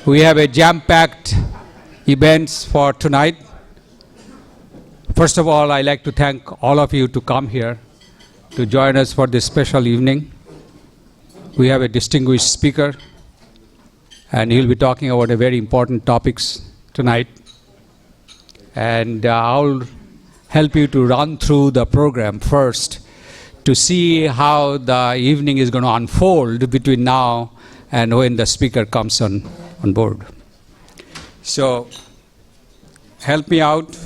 We have a jam-packed events for tonight. First of all, I'd like to thank all of you to come here to join us for this special evening. We have a distinguished speaker, and he'll be talking about a very important topics tonight. And I'll help you to run through the program first to see how the evening is going to unfold between now and when the speaker comes on board. So help me out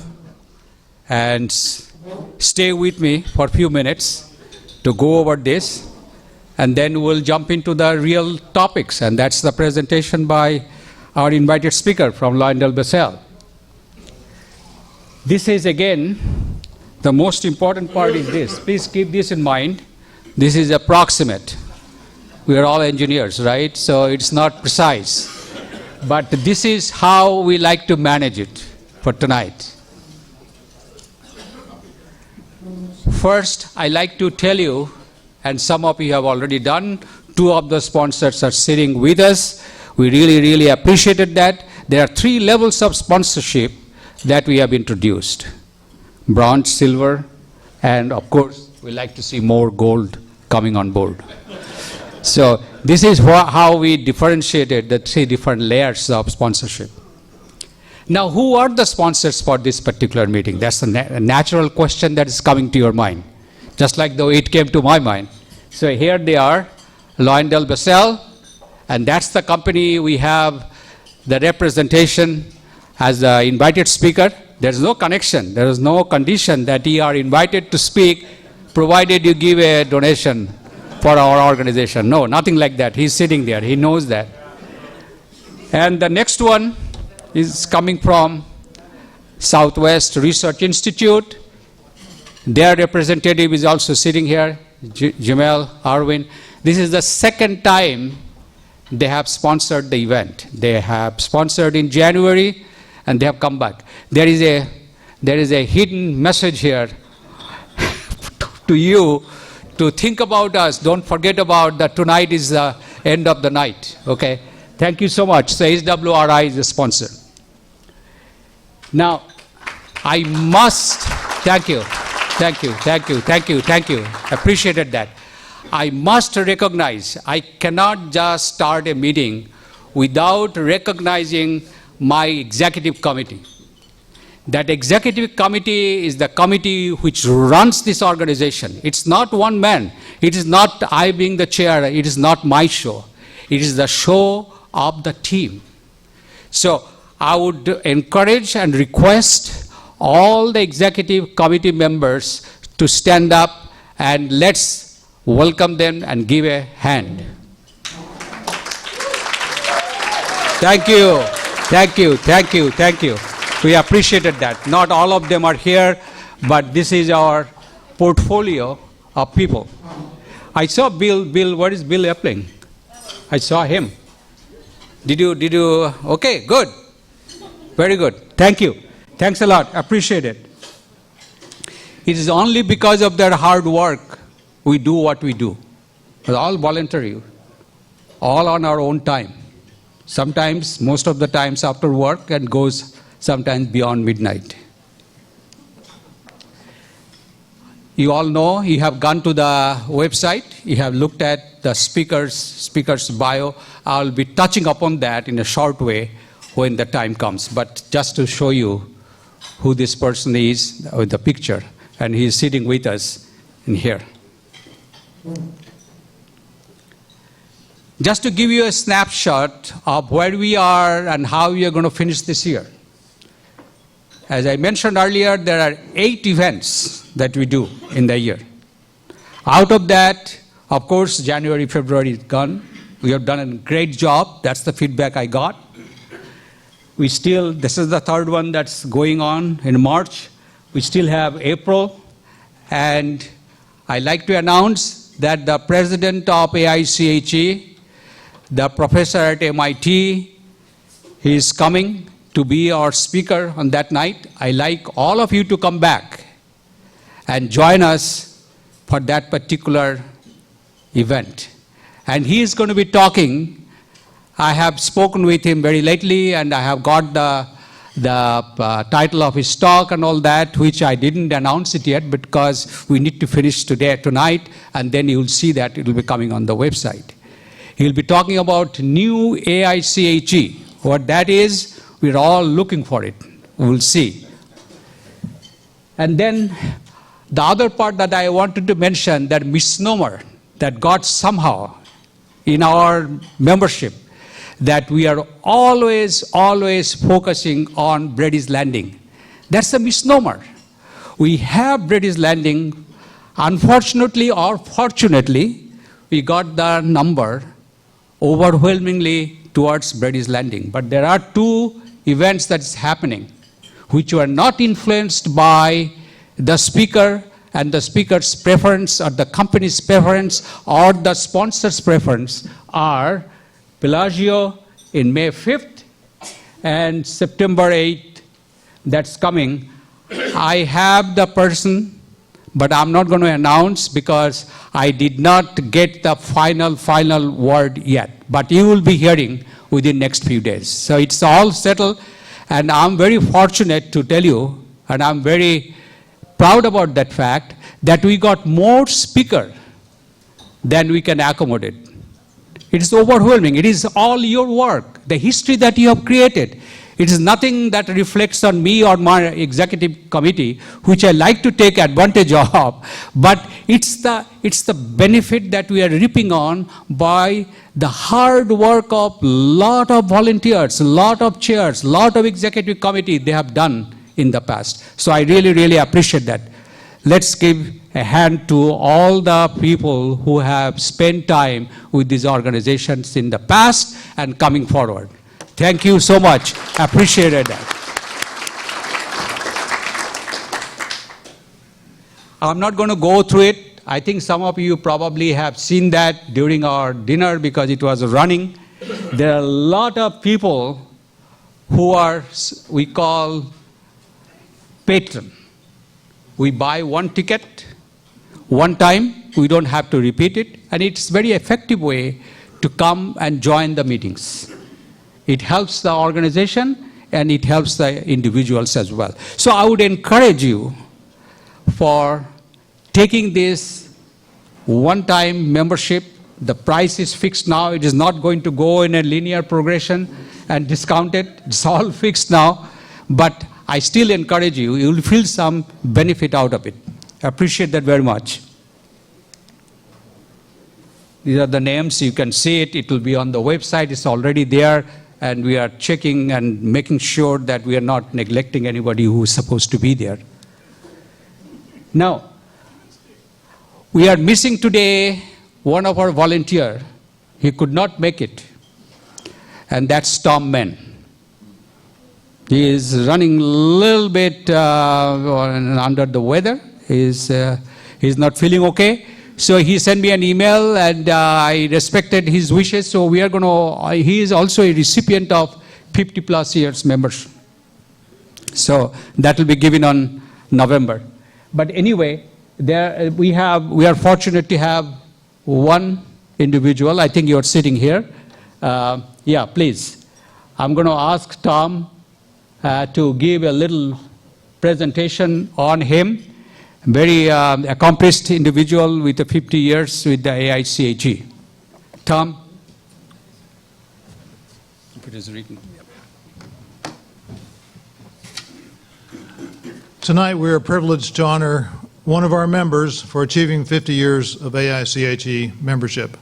and stay with me for a few minutes to go over this, and then we'll jump into the real topics, and that's the presentation by our invited speaker from LyondellBasell. This is, again, the most important part is this. Please keep this in mind. This is approximate. We are all engineers, right? So it's not precise. But this is how we like to manage it for tonight. First, I like to tell you, and some of you have already done, two of the sponsors are sitting with us. We really, really appreciated that. There are 3 levels of sponsorship that we have introduced: bronze, silver, and of course, we like to see more gold coming on board. So this is how we differentiated the 3 different layers of sponsorship. Now, who are the sponsors for this particular meeting? That's a natural question that is coming to your mind, just like though it came to my mind. So here they are, LyondellBasell, and that's the company. We have the representation as the invited speaker. There's no connection. There is no condition that you are invited to speak, provided you give a donation for our organization. No, nothing like that. He's sitting there. He knows that. And the next one is coming from Southwest Research Institute. Their representative is also sitting here, Jamel Arwin. This is the second time they have sponsored the event. They have sponsored in January, and they have come back. There is a hidden message here to you to think about us. Don't forget about that tonight is the end of the night. Okay? Thank you so much. So SWRI is the sponsor. Now, I must thank you. Appreciated that. I must recognize, I cannot just start a meeting without recognizing my executive committee. That executive committee is the committee which runs this organization. It's not one man. It is not I being the chair. It is not my show. It is the show of the team. So I would encourage and request all the executive committee members to stand up, and let's welcome them and give a hand. Thank you. We appreciated that. Not all of them are here, but this is our portfolio of people. I saw Bill, where is Bill Epling? I saw him. Did you, okay, good. Very good. Thank you. Thanks a lot. Appreciate it. It is only because of their hard work we do what we do. It's all voluntary, all on our own time. Sometimes, most of the times after work, and goes sometimes beyond midnight. You all know, you have gone to the website, you have looked at the speaker's bio. I'll be touching upon that in a short way when the time comes, but just to show you who this person is with the picture, and he's sitting with us in here. Just to give you a snapshot of where we are and how we are going to finish this year. As I mentioned earlier, there are 8 events that we do in the year. Out of that, of course, January, February is gone. We have done a great job. That's the feedback I got. This is the 3rd one that's going on in March. We still have April. And I'd like to announce that the president of STS-AIChE, the professor at MIT, he is coming to be our speaker on that night. I'd like all of you to come back and join us for that particular event. And he is going to be talking I have spoken with him very lately, and I have got the title of his talk and all that, which I didn't announce it yet because we need to finish tonight, and then you'll see that it will be coming on the website. He'll be talking about new AICHE. What that is, we're all looking for it. We'll see. And then the other part that I wanted to mention, that misnomer that got somehow in our membership, that we are always focusing on Brady's Landing. That's a misnomer. We have Brady's Landing. Unfortunately or fortunately, we got the number overwhelmingly towards Brady's Landing. But there are two events that is happening which were not influenced by the speaker and the speaker's preference or the company's preference or the sponsor's preference are Pelagio in May 5th and September 8th. That's coming. I have the person, but I'm not going to announce because I did not get the final word yet. But you will be hearing within next few days. So it's all settled, and I'm very fortunate to tell you, and I'm very proud about that fact, that we got more speaker than we can accommodate. It is overwhelming. It is all your work, the history that you have created. It is nothing that reflects on me or my executive committee, which I like to take advantage of, but it's the benefit that we are reaping on by the hard work of lot of volunteers, lot of chairs, lot of executive committee they have done in the past. So I really appreciate that. Let's give a hand to all the people who have spent time with these organizations in the past and coming forward. Thank you so much. Appreciated that. I'm not going to go through it. I think some of you probably have seen that during our dinner because it was running. There are a lot of people who are, we call patron. We buy one ticket, one time, we don't have to repeat it, and it's a very effective way to come and join the meetings. It helps the organization and it helps the individuals as well. So I would encourage you for taking this one-time membership. The price is fixed now. It is not going to go in a linear progression and discounted. It's all fixed now. But I still encourage you. You will feel some benefit out of it. I appreciate that very much. These are the names. You can see it. It will be on the website. It's already there. And we are checking and making sure that we are not neglecting anybody who is supposed to be there. Now, we are missing today one of our volunteers. He could not make it. And that's Tom Mann. He is running a little bit under the weather. He's not feeling okay. So he sent me an email, and I respected his wishes. So we are going to, he is also a recipient of 50 plus years membership. So that will be given on November. But anyway, there we are fortunate to have one individual. I think you are sitting here. Yeah, please. I'm going to ask Tom to give a little presentation on him. Very accomplished individual with 50 years with the AICHE. Tom? If it is written. Tonight we are privileged to honor one of our members for achieving 50 years of AICHE membership.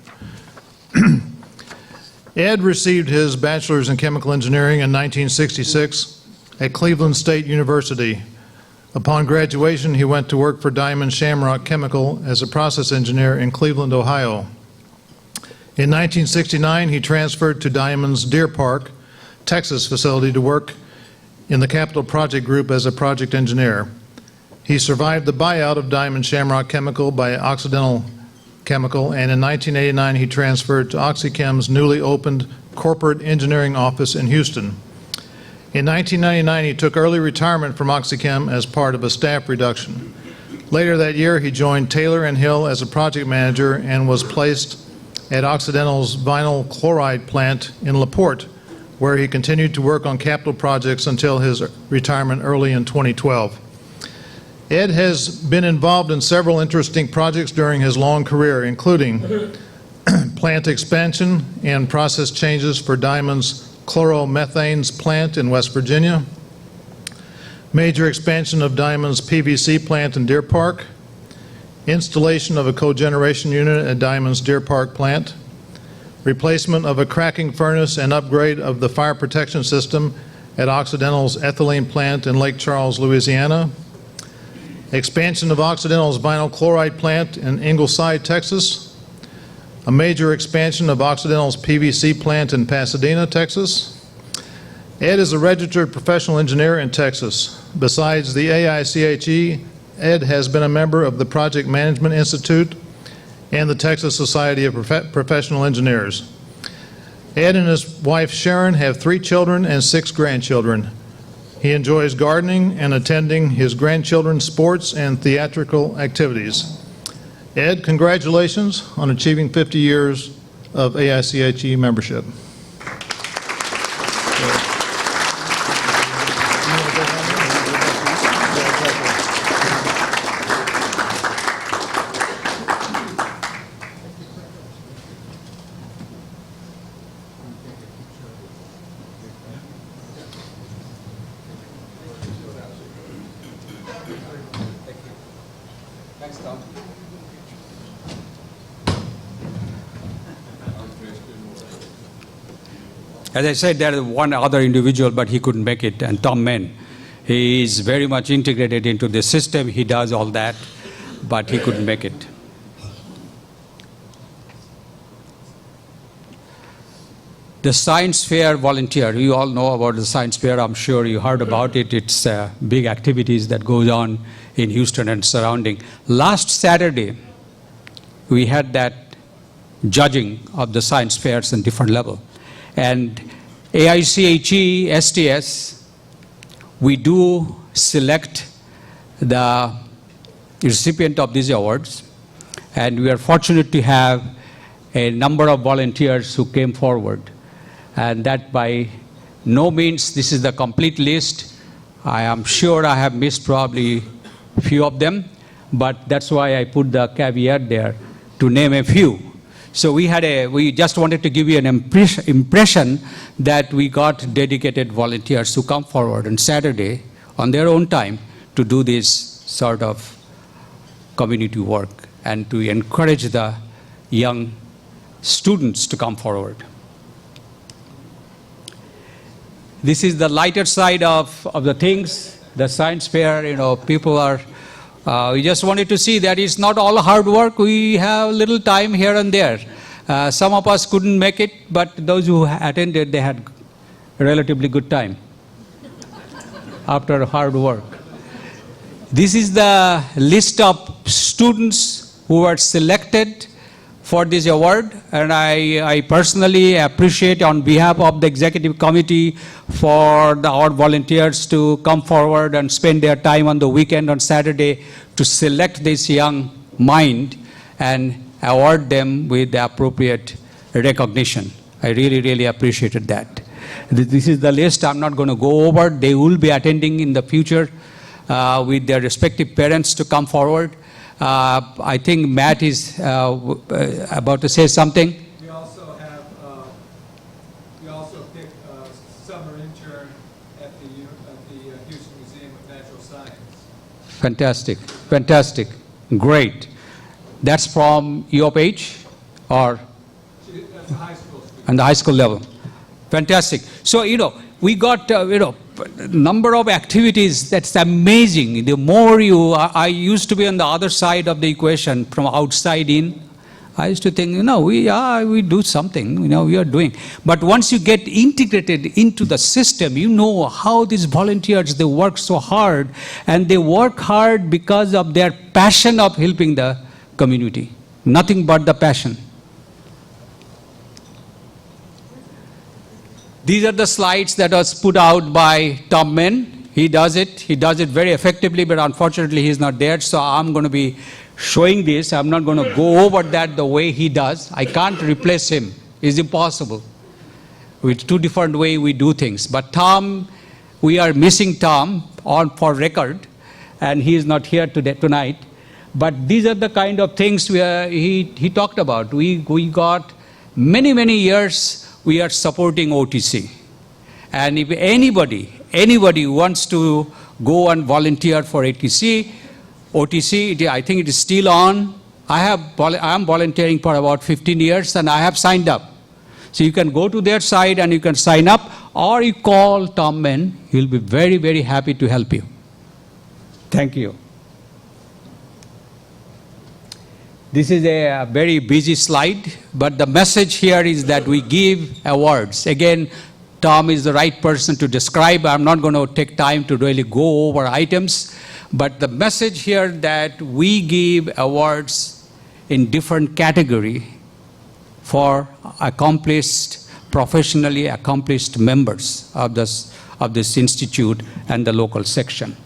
Ed received his bachelor's in chemical engineering in 1966 at Cleveland State University. Upon graduation, he went to work for Diamond Shamrock Chemical as a process engineer in Cleveland, Ohio. In 1969, he transferred to Diamond's Deer Park, Texas facility to work in the Capital Project Group as a project engineer. He survived the buyout of Diamond Shamrock Chemical by Occidental Chemical, and in 1989, he transferred to OxyChem's newly opened corporate engineering office in Houston. In 1999, he took early retirement from OxyChem as part of a staff reduction. Later that year, he joined Taylor & Hill as a project manager and was placed at Occidental's vinyl chloride plant in LaPorte, where he continued to work on capital projects until his retirement early in 2012. Ed has been involved in several interesting projects during his long career, including plant expansion and process changes for Diamond's chloromethanes plant in West Virginia, major expansion of Diamond's PVC plant in Deer Park, installation of a cogeneration unit at Diamond's Deer Park plant, replacement of a cracking furnace and upgrade of the fire protection system at Occidental's ethylene plant in Lake Charles, Louisiana, expansion of Occidental's vinyl chloride plant in Ingleside, Texas, a major expansion of Occidental's PVC plant in Pasadena, Texas. Ed is a registered professional engineer in Texas. Besides the AICHE, Ed has been a member of the Project Management Institute and the Texas Society of Professional Engineers. Ed and his wife Sharon have 3 children and 6 grandchildren. He enjoys gardening and attending his grandchildren's sports and theatrical activities. Ed, congratulations on achieving 50 years of AICHE membership. Thanks, Tom. As I said, there is one other individual, but he couldn't make it, and Tom Mann. He is very much integrated into the system. He does all that, but he couldn't make it. The science fair volunteer, you all know about the science fair. I'm sure you heard about it. It's big activities that goes on in Houston and surrounding. Last Saturday, we had that judging of the science fairs in different level. And AICHE, STS, we do select the recipient of these awards. And we are fortunate to have a number of volunteers who came forward. And that by no means this is the complete list. I am sure I have missed probably a few of them, but that's why I put the caveat there to name a few. So we just wanted to give you an impression that we got dedicated volunteers who come forward on Saturday on their own time to do this sort of community work and to encourage the young students to come forward. This is the lighter side of the things, the science fair, people are, we just wanted to see that it's not all hard work. We have little time here and there. Some of us couldn't make it, but those who attended, they had a relatively good time after hard work. This is the list of students who were selected for this award, and I personally appreciate on behalf of the executive committee for our volunteers to come forward and spend their time on the weekend on Saturday to select this young mind and award them with the appropriate recognition. I really, really appreciated that. This is the list. I'm not going to go over. They will be attending in the future with their respective parents to come forward. I think Matt is about to say something. We also have, we also picked a summer intern at the Houston Museum of Natural Science. Fantastic, fantastic, great. That's from U of H or? That's a high school student. On the high school level. Fantastic. So, we got, number of activities that's amazing. The more I used to be on the other side of the equation from outside in. I used to think, we do something, we are doing. But once you get integrated into the system, you know how these volunteers, they work so hard, and they work hard because of their passion of helping the community. Nothing but the passion. These are the slides that was put out by Tom Mann. He does it very effectively, but unfortunately he's not there, so I'm going to be showing this. I'm not going to go over that the way he does. I can't replace him. It's impossible. With two different ways we do things. But Tom, we are missing Tom for record, and he is not here tonight. But these are the kind of things he talked about. We got many years we are supporting OTC. And if anybody wants to go and volunteer for OTC, I think it is still on. I am volunteering for about 15 years, and I have signed up. So you can go to their site and you can sign up, or you call Tom Mann. He'll be very happy to help you. Thank you. This is a very busy slide, but the message here is that we give awards. Again, Tom is the right person to describe. I'm not going to take time to really go over items, but the message here that we give awards in different category for professionally accomplished members of this institute and the local section.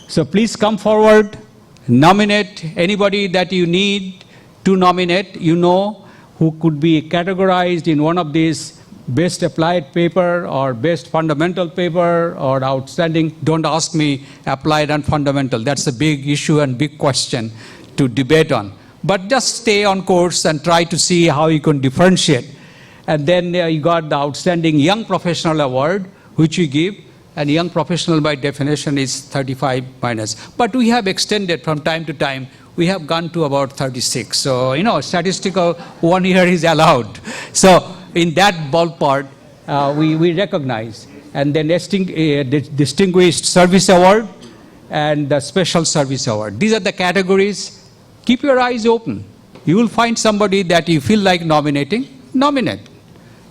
So please come forward, nominate anybody that you need to nominate, who could be categorized in one of these best applied paper or best fundamental paper or outstanding. Don't ask me applied and fundamental. That's a big issue and big question to debate on. But just stay on course and try to see how you can differentiate. And then you got the Outstanding Young Professional Award, which we give. And young professional by definition is 35 minus. But we have extended from time to time. We have gone to about 36. So, statistical 1 year is allowed. So in that ballpark, we recognize. And then Distinguished Service Award and the Special Service Award. These are the categories. Keep your eyes open. You will find somebody that you feel like nominating, nominate.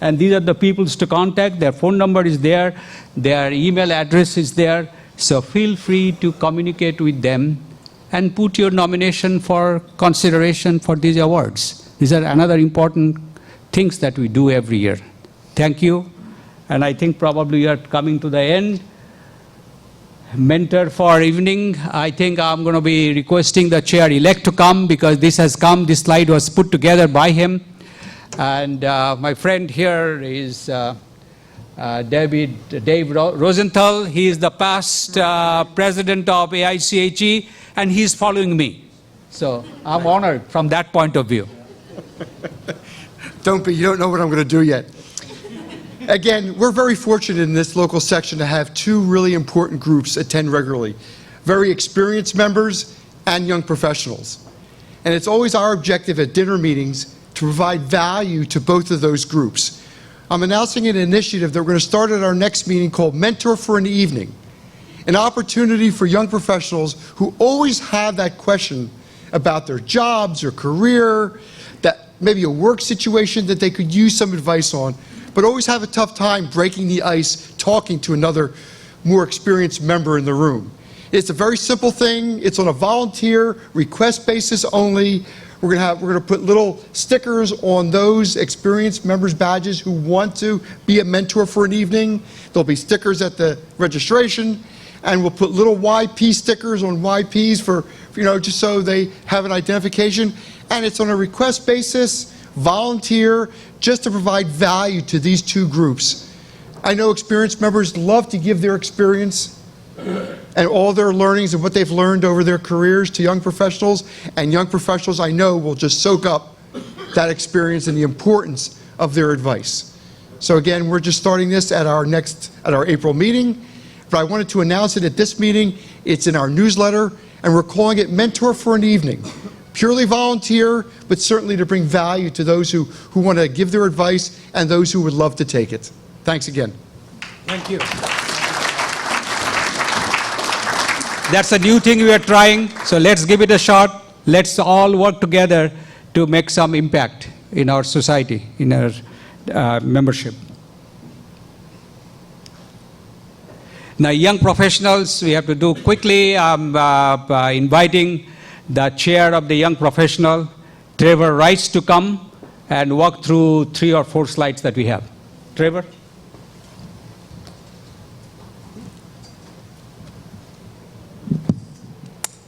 And these are the peoples to contact. Their phone number is there. Their email address is there. So feel free to communicate with them and put your nomination for consideration for these awards. These are another important things that we do every year. Thank you. And I think probably we are coming to the end. Mentor for evening, I think I'm going to be requesting the chair-elect to come because this has come. This slide was put together by him. And my friend here is Dave Rosenthal. He is the past president of AICHE, and he's following me. So I'm honored from that point of view. You don't know what I'm going to do yet. Again, we're very fortunate in this local section to have two really important groups attend regularly. Very experienced members and young professionals. And it's always our objective at dinner meetings to provide value to both of those groups. I'm announcing an initiative that we're going to start at our next meeting called Mentor for an Evening. An opportunity for young professionals who always have that question about their jobs or career, that maybe a work situation that they could use some advice on, but always have a tough time breaking the ice, talking to another more experienced member in the room. It's a very simple thing. It's on a volunteer request basis only. We're going to put little stickers on those experienced members' badges who want to be a mentor for an evening. There'll be stickers at the registration, and we'll put little YP stickers on YPs for just so they have an identification. And it's on a request basis, volunteer, just to provide value to these two groups. I know experienced members love to give their experience and all their learnings and what they've learned over their careers to young professionals, and young professionals I know will just soak up that experience and the importance of their advice. So again, we're just starting this at our April meeting, but I wanted to announce it at this meeting. It's in our newsletter, and we're calling it Mentor for an Evening. Purely volunteer, but certainly to bring value to those who want to give their advice and those who would love to take it. Thanks again. Thank you. That's a new thing we are trying, so let's give it a shot. Let's all work together to make some impact in our society, in our membership. Now, young professionals, we have to do quickly. I'm inviting the chair of the young professional, Trevor Rice, to come and walk through 3 or 4 slides that we have. Trevor?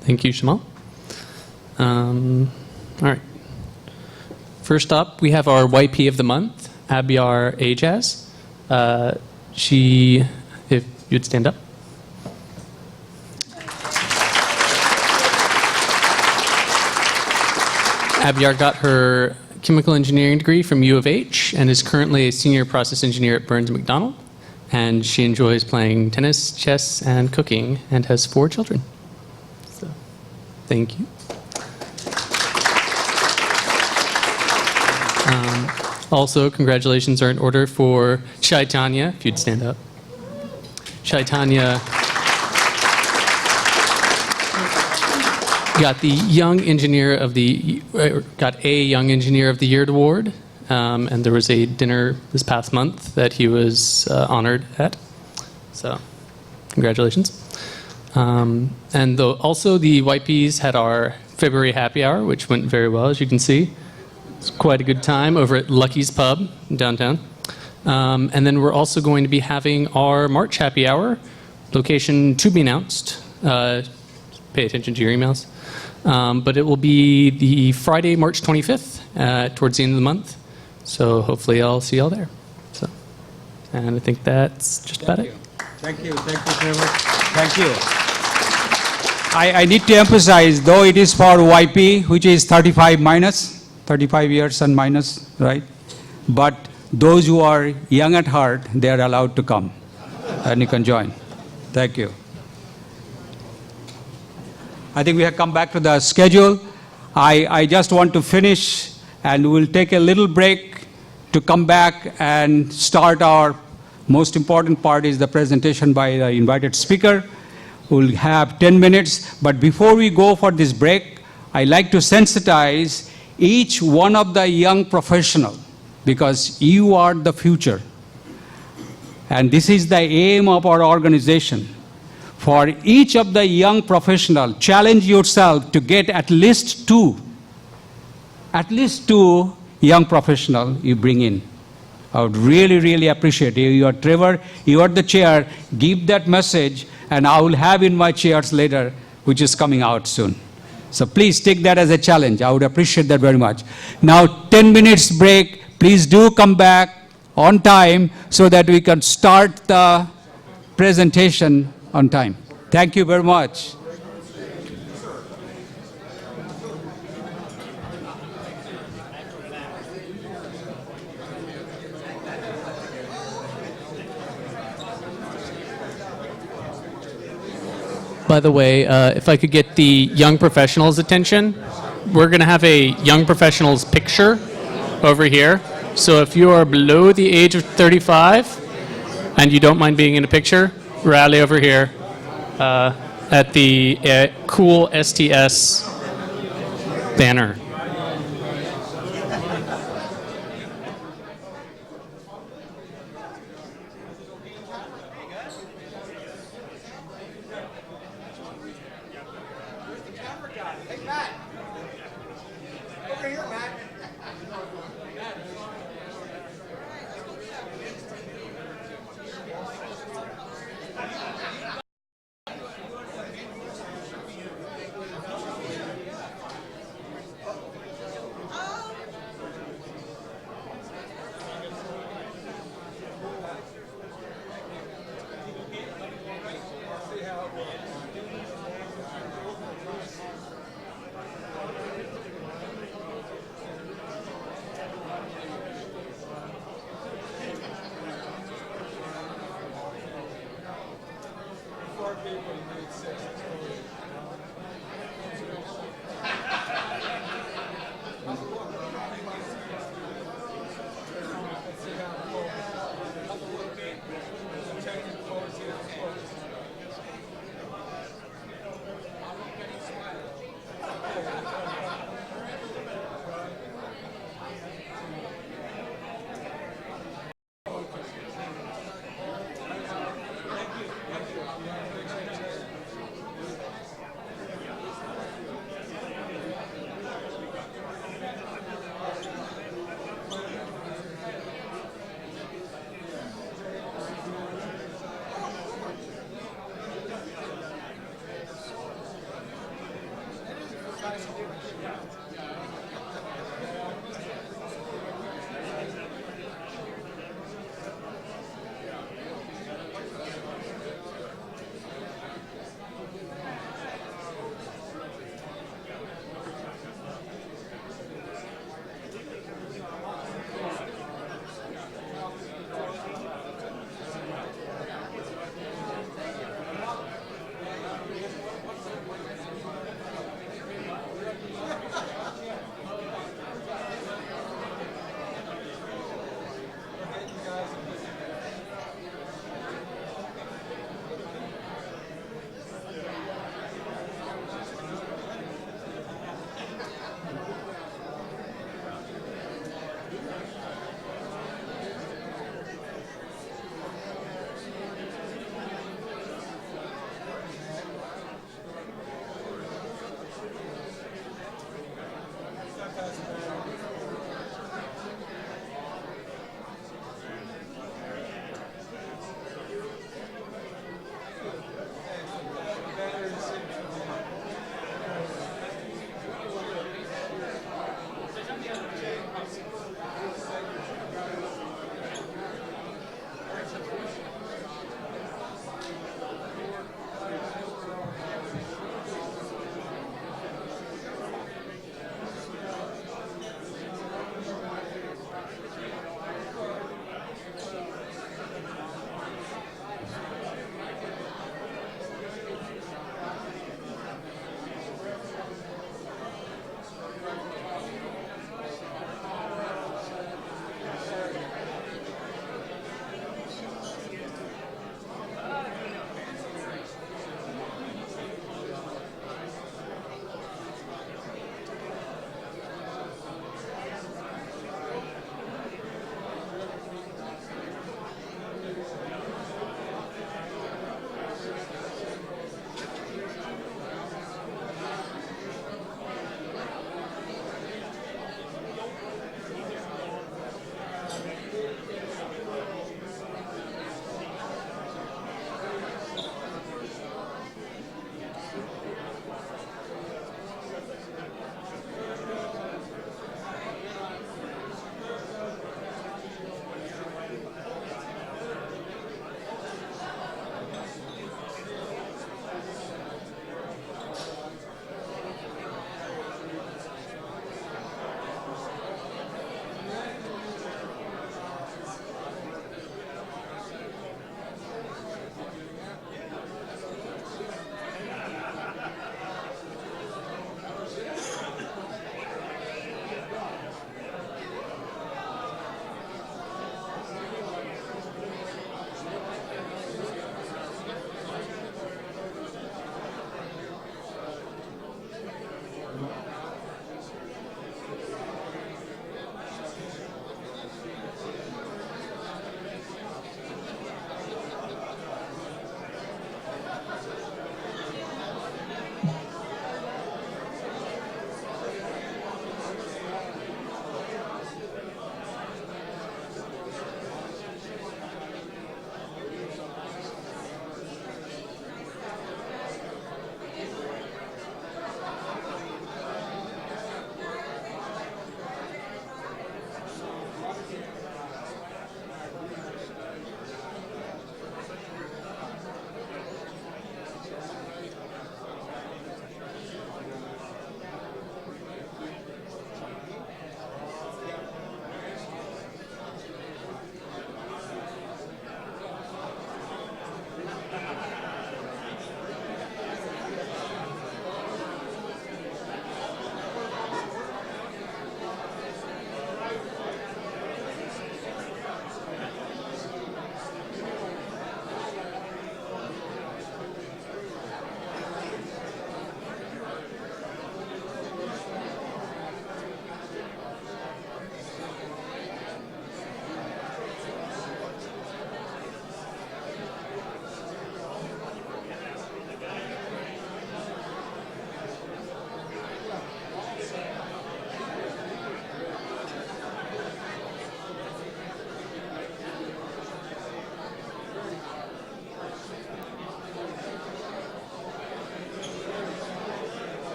Thank you, Shamal. All right. First up, we have our YP of the month, STS-AIChE. She, if you'd stand up. Abiar got her chemical engineering degree from U of H and is currently a senior process engineer at Burns McDonnell. And she enjoys playing tennis, chess, and cooking, and has 4 children. So, thank you. Also, congratulations are in order for Chaitanya, if you'd stand up. Chaitanya got the Young Engineer of the got a Young Engineer of the Year award, and there was a dinner this past month that he was honored at. So, congratulations. And also the YPs had our February happy hour, which went very well, as you can see. It's quite a good time over at Lucky's Pub in downtown. And then we're also going to be having our March happy hour, location to be announced. Pay attention to your emails. But it will be the Friday, March 25th, towards the end of the month. So hopefully I'll see y'all there. So, and I think that's just about it. Thank you very much. Thank you. I need to emphasize, though it is for YP, which is 35 years and minus, right? But those who are young at heart, they are allowed to come and you can join. Thank you. I think we have come back to the schedule. I just want to finish and we'll take a little break to come back and start our most important part is the presentation by the invited speaker. We'll have 10 minutes, but before we go for this break, I like to sensitize each one of the young professional because you are the future. And this is the aim of our organization. For each of the young professional, challenge yourself to get at least two young professional you bring in. I would really, really appreciate it. You are Trevor, you are the chair, give that message, and I will have in my chairs later, which is coming out soon. So please take that as a challenge. I would appreciate that very much. Now, 10 minutes break. Please do come back on time so that we can start the presentation on time. Thank you very much. By the way, if I could get the young professionals' attention, we're going to have a young professionals picture over here. So if you are below the age of 35 and you don't mind being in a picture, rally over here at the cool STS banner.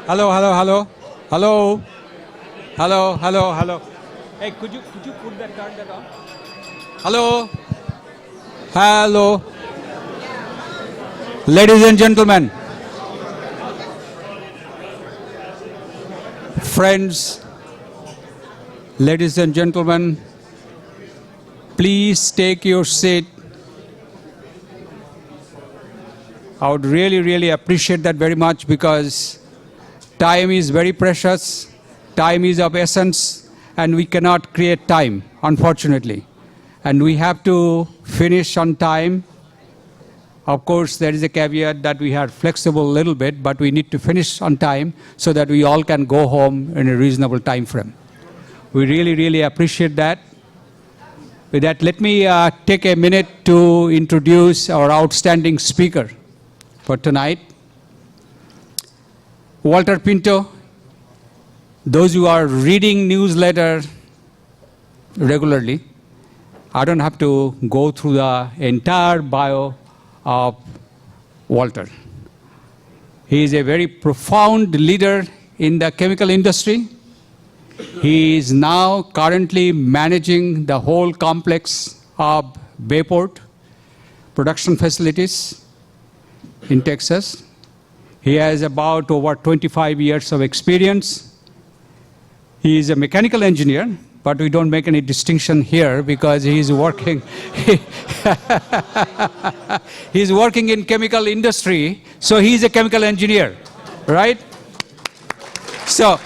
Hello, hello, hello. Hello. Hello, hello, hello. Hey, could you put that turn that on? Hello. Hello. Ladies and gentlemen, friends, ladies and gentlemen, please take your seat. I would really, really appreciate that very much because time is very precious, time is of essence, and we cannot create time, unfortunately. And we have to finish on time. Of course, there is a caveat that we are flexible a little bit, but we need to finish on time so that we all can go home in a reasonable time frame. We really, really appreciate that. With that, let me take a minute to introduce our outstanding speaker for tonight. Walter Pinto. Those who are reading newsletter regularly, I don't have to go through the entire bio of Walter. He is a very profound leader in the chemical industry. He is now currently managing the whole complex of Bayport production facilities in Texas. He has about over 25 years of experience. He is a mechanical engineer, but we don't make any distinction here because he's working he's working in chemical industry, so he's a chemical engineer, right? So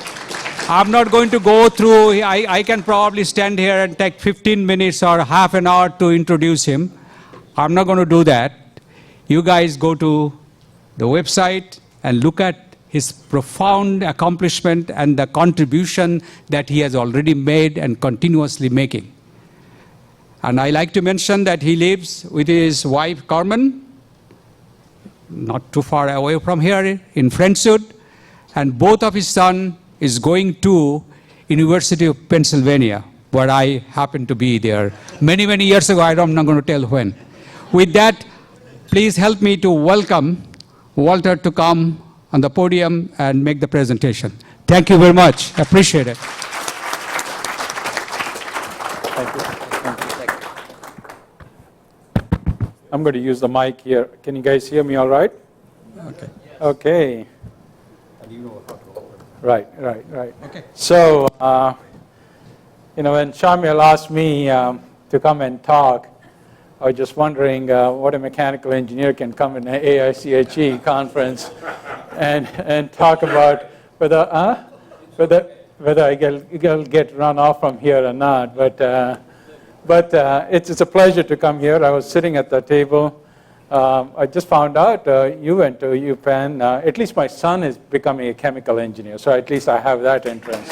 I'm not going to go through, I can probably stand here and take 15 minutes or half an hour to introduce him. I'm not going to do that. You guys go to the website and look at his profound accomplishment and the contribution that he has already made and continuously making. And I like to mention that he lives with his wife, Carmen, not too far away from here in Friendswood, and both of his son is going to University of Pennsylvania, where I happened to be there many, many years ago. I'm not going to tell when. With that, please help me to welcome Walter to come on the podium and make the presentation. Thank you very much. Appreciate it. Thank you. Thank you. I'm going to use the mic here. Can you guys hear me all right? Okay. Okay. Right. Okay. So, when Shamil asked me to come and talk, I was just wondering what a mechanical engineer can come in an AICHE conference and talk about whether I get run off from here or not. But it's a pleasure to come here. I was sitting at the table. I just found out you went to UPenn. At least my son is becoming a chemical engineer, so at least I have that entrance.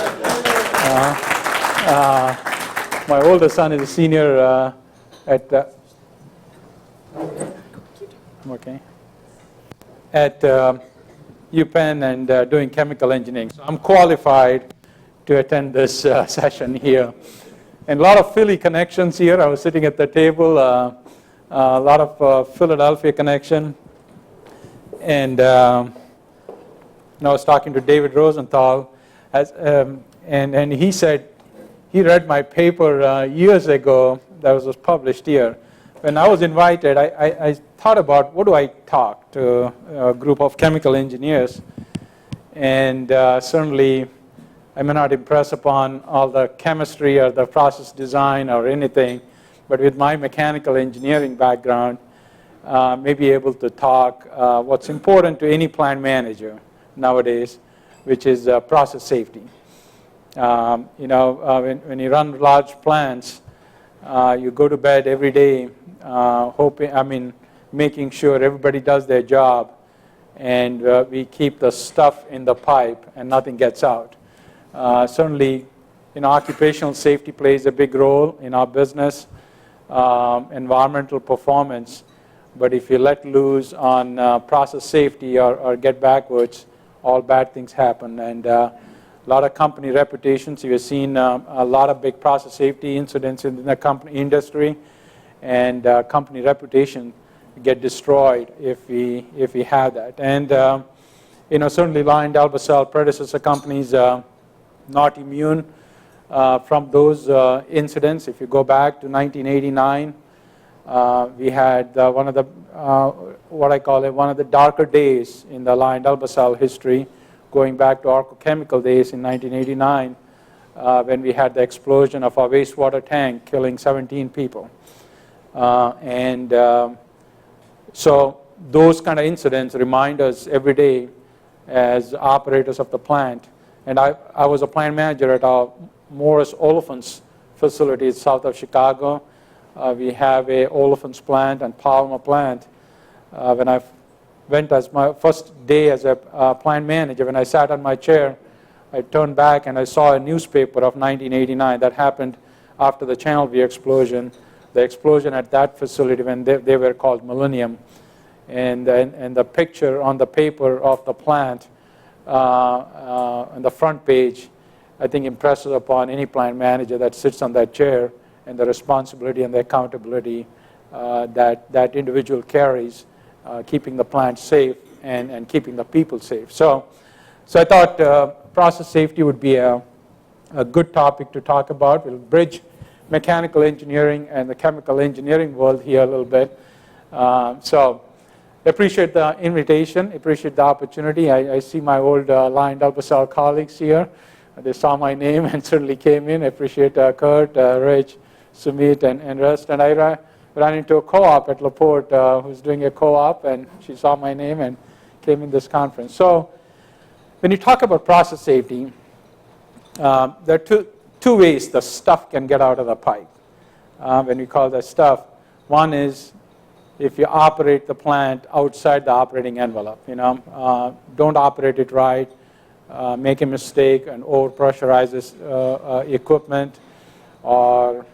My older son is a senior at UPenn and doing chemical engineering. So I'm qualified to attend this session here. And a lot of Philly connections here. I was sitting at the table, a lot of Philadelphia connection. And I was talking to David Rosenthal, and he said he read my paper years ago that was published here. When I was invited, I thought about what do I talk to a group of chemical engineers, and certainly I may not impress upon all the chemistry or the process design or anything, but with my mechanical engineering background, may be able to talk what's important to any plant manager nowadays, which is process safety. When you run large plants, you go to bed every day making sure everybody does their job, and we keep the stuff in the pipe and nothing gets out. Certainly, occupational safety plays a big role in our business, environmental performance. But if you let loose on process safety or get backwards, all bad things happen. And a lot of company reputations. You've seen a lot of big process safety incidents in the company industry, and company reputation get destroyed if we have that. And certainly LyondellBasell predecessor companies not immune from those incidents. If you go back to 1989, we had one of the, what I call it, one of the darker days in the LyondellBasell history, going back to Arco Chemical days in 1989, when we had the explosion of our wastewater tank, killing 17 people. So those kind of incidents remind us every day as operators of the plant. And I was a plant manager at our Morris Olefins facility south of Chicago. We have a olefins plant and polymer plant. When I went as my first day as a plant manager, when I sat on my chair, I turned back and I saw a newspaper of 1989 that happened after the Channel V explosion. The explosion at that facility when they were called Millennium. And the picture on the paper of the plant on the front page, I think impresses upon any plant manager that sits on that chair and the responsibility and the accountability that individual carries, keeping the plant safe and keeping the people safe. So I thought process safety would be a good topic to talk about. We'll bridge mechanical engineering and the chemical engineering world here a little bit. So appreciate the invitation, appreciate the opportunity. I see my old LyondellBasell colleagues here. They saw my name and certainly came in. I appreciate Kurt, Rich, Sumit, and rest. And I ran into a co-op at LaPorte who's doing a co-op, and she saw my name and came in this conference. So when you talk about process safety, there are two ways the stuff can get out of the pipe. When we call that stuff, one is if you operate the plant outside the operating envelope. Don't operate it right, make a mistake and over-pressurize this equipment, or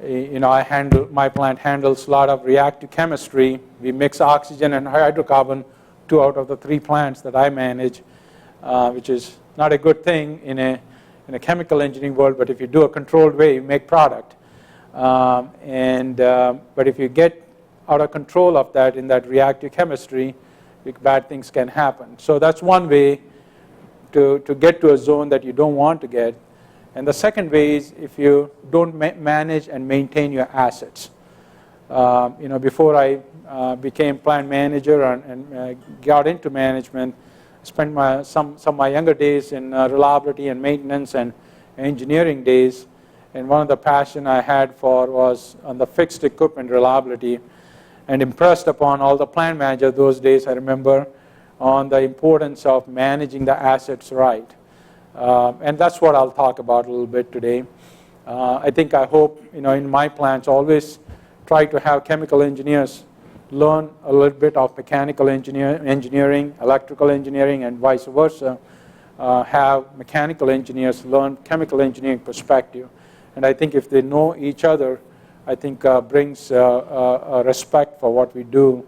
my plant handles a lot of reactive chemistry. We mix oxygen and hydrocarbon, 2 out of the 3 plants that I manage, which is not a good thing in a chemical engineering world, but if you do a controlled way, you make product. But if you get out of control of that in that reactive chemistry, bad things can happen. So that's one way to get to a zone that you don't want to get. And the second way is if you don't manage and maintain your assets. Before I became plant manager and got into management, I spent some of my younger days in reliability and maintenance and engineering days. And one of the passion I had for was on the fixed equipment reliability, and impressed upon all the plant managers those days, I remember, on the importance of managing the assets right. And that's what I'll talk about a little bit today. I hope, in my plants, always try to have chemical engineers learn a little bit of mechanical engineering, electrical engineering, and vice versa. Have mechanical engineers learn chemical engineering perspective. And I think if they know each other, I think brings a respect for what we do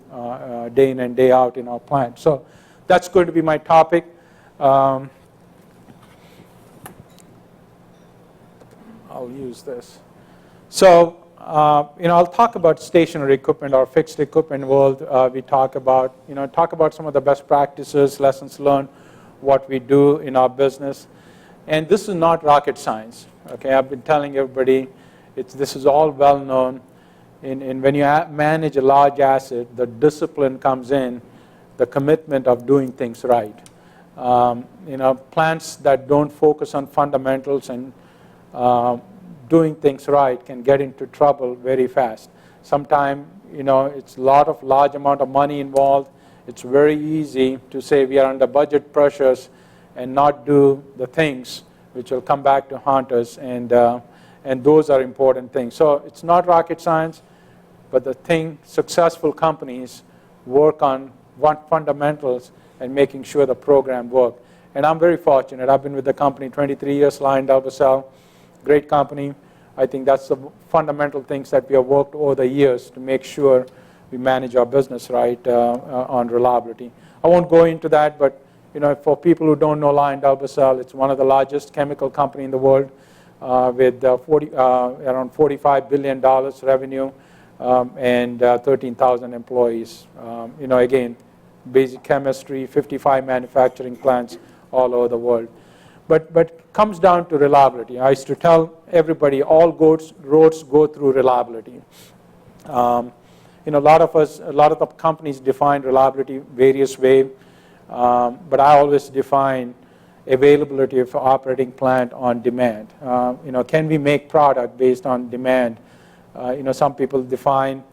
day in and day out in our plant. So that's going to be my topic. I'll use this. So I'll talk about stationary equipment or fixed equipment world. We talk about some of the best practices, lessons learned, what we do in our business. And this is not rocket science. Okay, I've been telling everybody, this is all well known. And when you manage a large asset, the discipline comes in, the commitment of doing things right. Plants that don't focus on fundamentals and doing things right can get into trouble very fast. Sometimes, it's large amount of money involved. It's very easy to say we are under budget pressures and not do the things which will come back to haunt us, and those are important things. So it's not rocket science, but successful companies work on fundamentals and making sure the program works. And I'm very fortunate. I've been with the company 23 years, LyondellBasell, great company. I think that's the fundamental things that we have worked over the years to make sure we manage our business right on reliability. I won't go into that, but for people who don't know LyondellBasell, it's one of the largest chemical company in the world with around $45 billion revenue and 13,000 employees. Again, basic chemistry, 55 manufacturing plants all over the world. But it comes down to reliability. I used to tell everybody all roads go through reliability. A lot of the companies define reliability various ways, but I always define availability of operating plant on demand. Can we make product based on demand? Some people define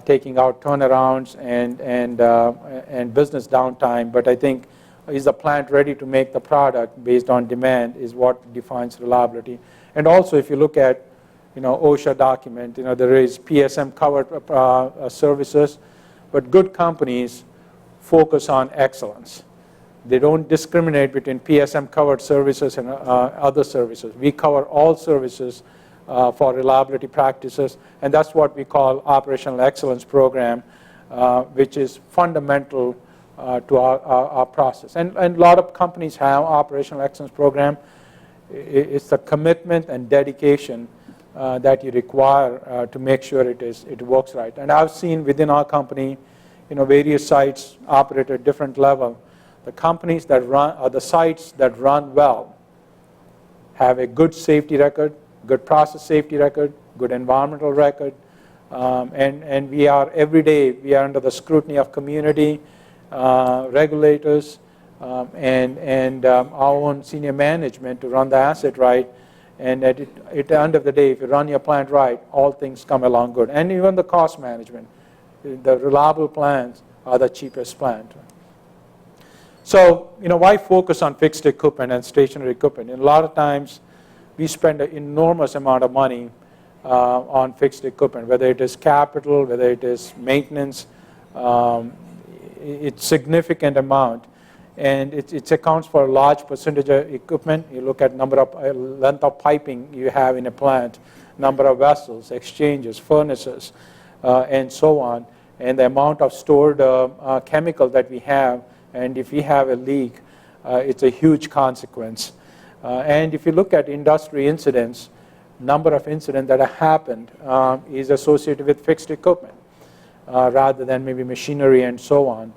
taking out turnarounds and business downtime, but I think is the plant ready to make the product based on demand is what defines reliability. And also, if you look at OSHA document, there is PSM covered services, but good companies focus on excellence. They don't discriminate between PSM covered services and other services. We cover all services for reliability practices, and that's what we call operational excellence program, which is fundamental to our process. And a lot of companies have operational excellence program. It's the commitment and dedication that you require to make sure it works right. And I've seen within our company, various sites operate at different level. The companies that run, or the sites that run well, have a good safety record, good process safety record, good environmental record, and we are every day we are under the scrutiny of community, regulators, and our own senior management to run the asset right. And at the end of the day, if you run your plant right, all things come along good. And even the cost management, the reliable plants are the cheapest plant. So, why focus on fixed equipment and stationary equipment? And a lot of times, we spend an enormous amount of money on fixed equipment, whether it is capital, whether it is maintenance. It's significant amount. And it accounts for a large percentage of equipment. You look at number of length of piping you have in a plant, number of vessels, exchanges, furnaces, and so on, and the amount of stored chemical that we have. And if we have a leak, it's a huge consequence. And if you look at industry incidents, number of incidents that have happened is associated with fixed equipment rather than maybe machinery and so on.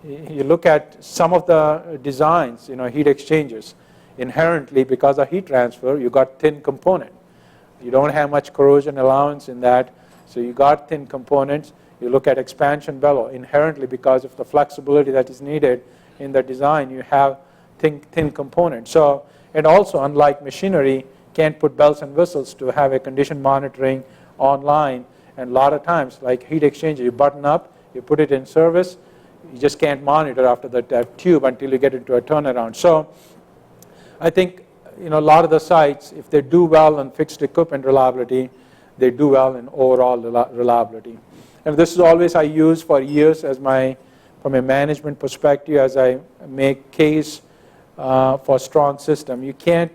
You look at some of the designs, heat exchangers. Inherently, because of heat transfer, you got thin component. You don't have much corrosion allowance in that, so you got thin components. You look at expansion bellow. Inherently, because of the flexibility that is needed in the design, you have thin components. So, and also, unlike machinery, can't put bells and whistles to have a condition monitoring online. And a lot of times, like heat exchanger, you button up, you put it in service. You just can't monitor after that tube until you get into a turnaround. So I think a lot of the sites, if they do well on fixed equipment reliability, they do well in overall reliability. And this is always I use for years as from a management perspective, as I make case for strong system. You can't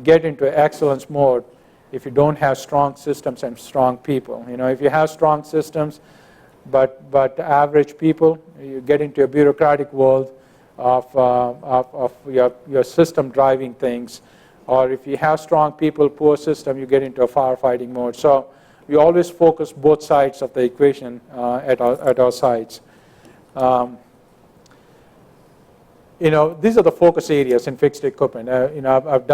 get into excellence mode if you don't have strong systems and strong people. If you have strong systems, but average people, you get into a bureaucratic world of your system driving things. Or if you have strong people, poor system, you get into a firefighting mode. So we always focus both sides of the equation at our sites. These are the focus areas in fixed equipment. I've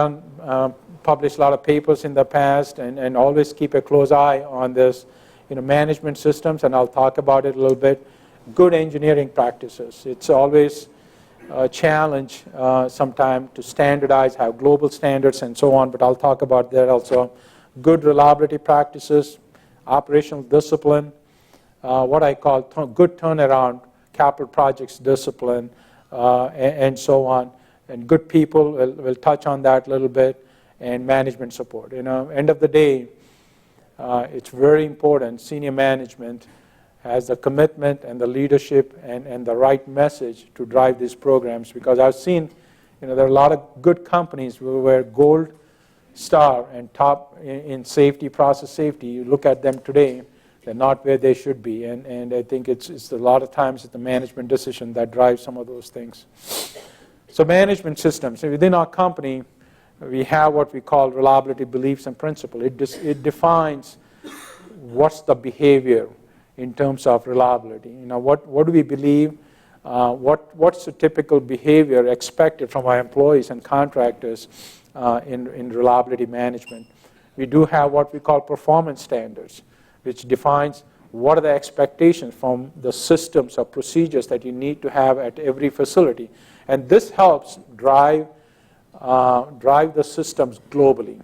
published a lot of papers in the past and always keep a close eye on this. Management systems, and I'll talk about it a little bit. Good engineering practices. It's always a challenge sometimes to standardize, have global standards and so on, but I'll talk about that also. Good reliability practices, operational discipline, what I call good turnaround, capital projects discipline, and so on. And good people, we'll touch on that a little bit, and management support. End of the day, it's very important senior management has the commitment and the leadership and the right message to drive these programs, because I've seen there are a lot of good companies where gold star and top in safety, process safety. You look at them today, they're not where they should be, and I think it's a lot of times it's the management decision that drives some of those things. So management systems. Within our company, we have what we call reliability beliefs and principles. It defines what's the behavior in terms of reliability. What do we believe? What's the typical behavior expected from our employees and contractors in reliability management? We do have what we call performance standards, which defines what are the expectations from the systems or procedures that you need to have at every facility. And this helps drive the systems globally.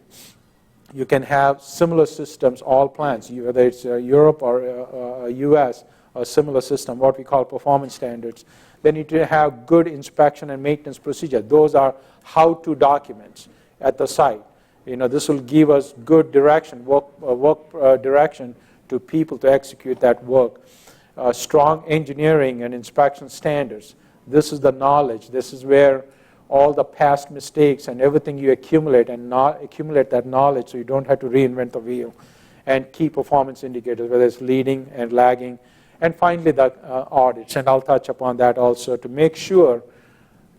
You can have similar systems, all plants, whether it's Europe or US, or similar system, what we call performance standards. They need to have good inspection and maintenance procedure. Those are how-to documents at the site. This will give us good direction, work direction to people to execute that work. Strong engineering and inspection standards. This is the knowledge. This is where all the past mistakes and everything you accumulate and not accumulate that knowledge so you don't have to reinvent the wheel. And key performance indicators, whether it's leading and lagging. And finally, the audits, and I'll touch upon that also, to make sure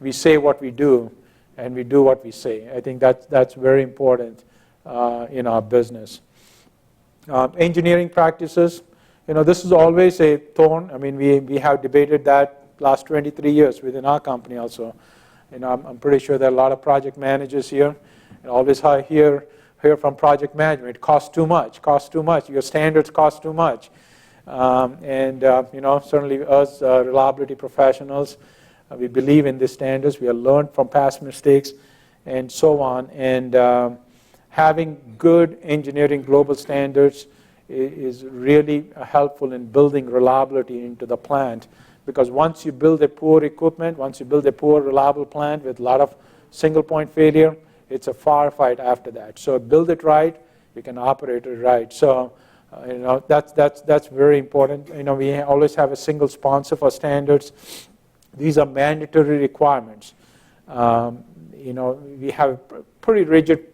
we say what we do and we do what we say. I think that's very important in our business. Engineering practices, this is always a thorn. I mean, we have debated that last 23 years within our company also. I'm pretty sure there are a lot of project managers here. And always hear from project management, it costs too much, your standards cost too much. Certainly us reliability professionals, we believe in these standards. We have learned from past mistakes and so on. And having good engineering global standards is really helpful in building reliability into the plant. Because once you build a poor equipment, once you build a poor reliable plant with a lot of single point failure, it's a firefight after that. So build it right, you can operate it right. So that's very important. We always have a single sponsor for standards. These are mandatory requirements. We have a pretty rigid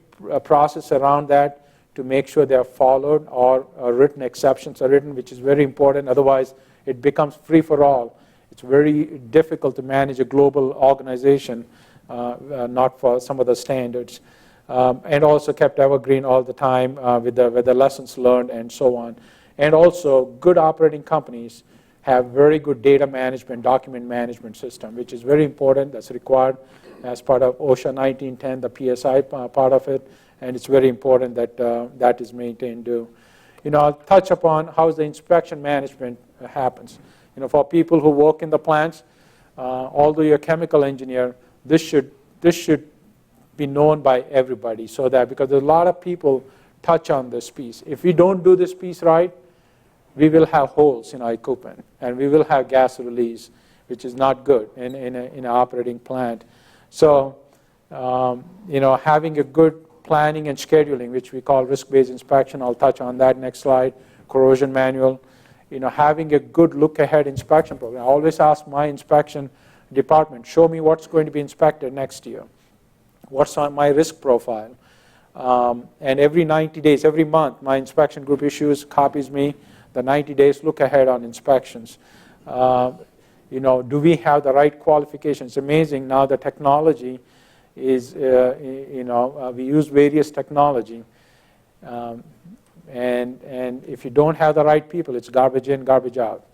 process around that to make sure they are followed, or written exceptions are written, which is very important. Otherwise, it becomes free for all. It's very difficult to manage a global organization, not for some of the standards. And also kept evergreen all the time with the lessons learned and so on. And also, good operating companies have very good data management, document management system, which is very important. That's required as part of OSHA 1910, the PSI part of it, and it's very important that that is maintained too. I'll touch upon how the inspection management happens. For people who work in the plants, although you're a chemical engineer, this should be known by everybody, so that, because a lot of people touch on this piece. If we don't do this piece right, we will have holes in our equipment, and we will have gas release, which is not good in an operating plant. So, having a good planning and scheduling, which we call risk-based inspection, I'll touch on that next slide, corrosion manual, having a good look-ahead inspection program. I always ask my inspection department, show me what's going to be inspected next year. What's on my risk profile? And every 90 days, every month, my inspection group copies me the 90 days look ahead on inspections. Do we have the right qualifications? It's amazing now the technology is, we use various technology. And if you don't have the right people, it's garbage in, garbage out.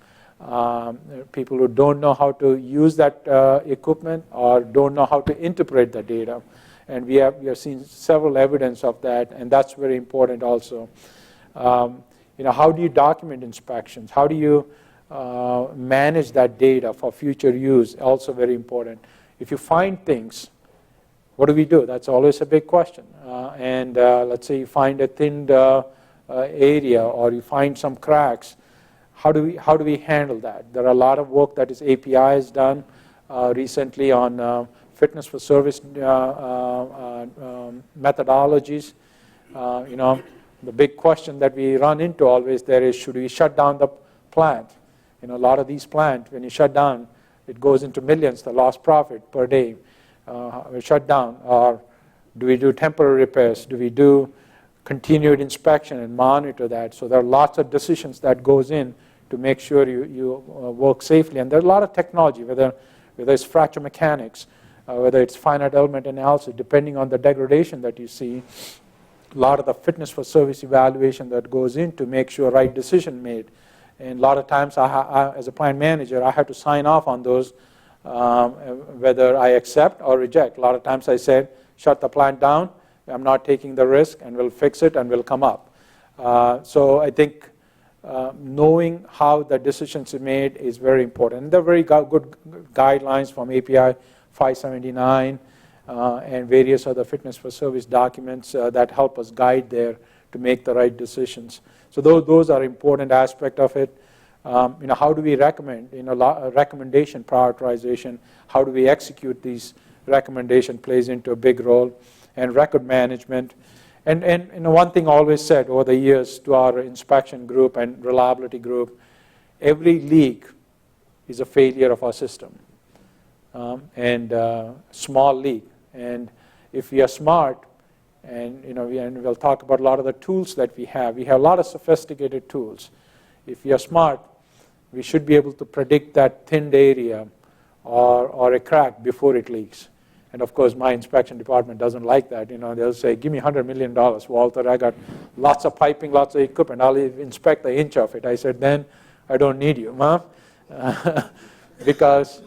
People who don't know how to use that equipment or don't know how to interpret the data. And we have seen several evidence of that, and that's very important also. How do you document inspections? How do you manage that data for future use? Also very important. If you find things, what do we do? That's always a big question. Let's say you find a thinned area, or you find some cracks. How do we handle that? There are a lot of work that is APIs done recently on fitness for service methodologies. The big question that we run into always there is, should we shut down the plant? A lot of these plants, when you shut down, it goes into millions, the lost profit per day. We shut down, or do we do temporary repairs? Do we do continued inspection and monitor that? So there are lots of decisions that goes in to make sure you work safely. And there's a lot of technology, whether it's fracture mechanics, whether it's finite element analysis, depending on the degradation that you see. A lot of the fitness for service evaluation that goes in to make sure right decision made. And a lot of times, as a plant manager, I have to sign off on those, whether I accept or reject. A lot of times I said, shut the plant down, I'm not taking the risk, and we'll fix it, and we'll come up. So I think knowing how the decisions are made is very important. And there are very good guidelines from API 579 and various other fitness for service documents that help us guide there to make the right decisions. So those are important aspect of it. How do we recommend? Recommendation prioritization. How do we execute these recommendation plays into a big role, and record management. And one thing I always said over the years to our inspection group and reliability group, every leak is a failure of our system, and small leak. And if we are smart, and we'll talk about a lot of the tools that we have. We have a lot of sophisticated tools. If we are smart, we should be able to predict that thinned area or a crack before it leaks. And of course, my inspection department doesn't like that. They'll say, give me $100 million, Walter. I got lots of piping, lots of equipment. I'll inspect the inch of it. I said, then I don't need you, huh? Because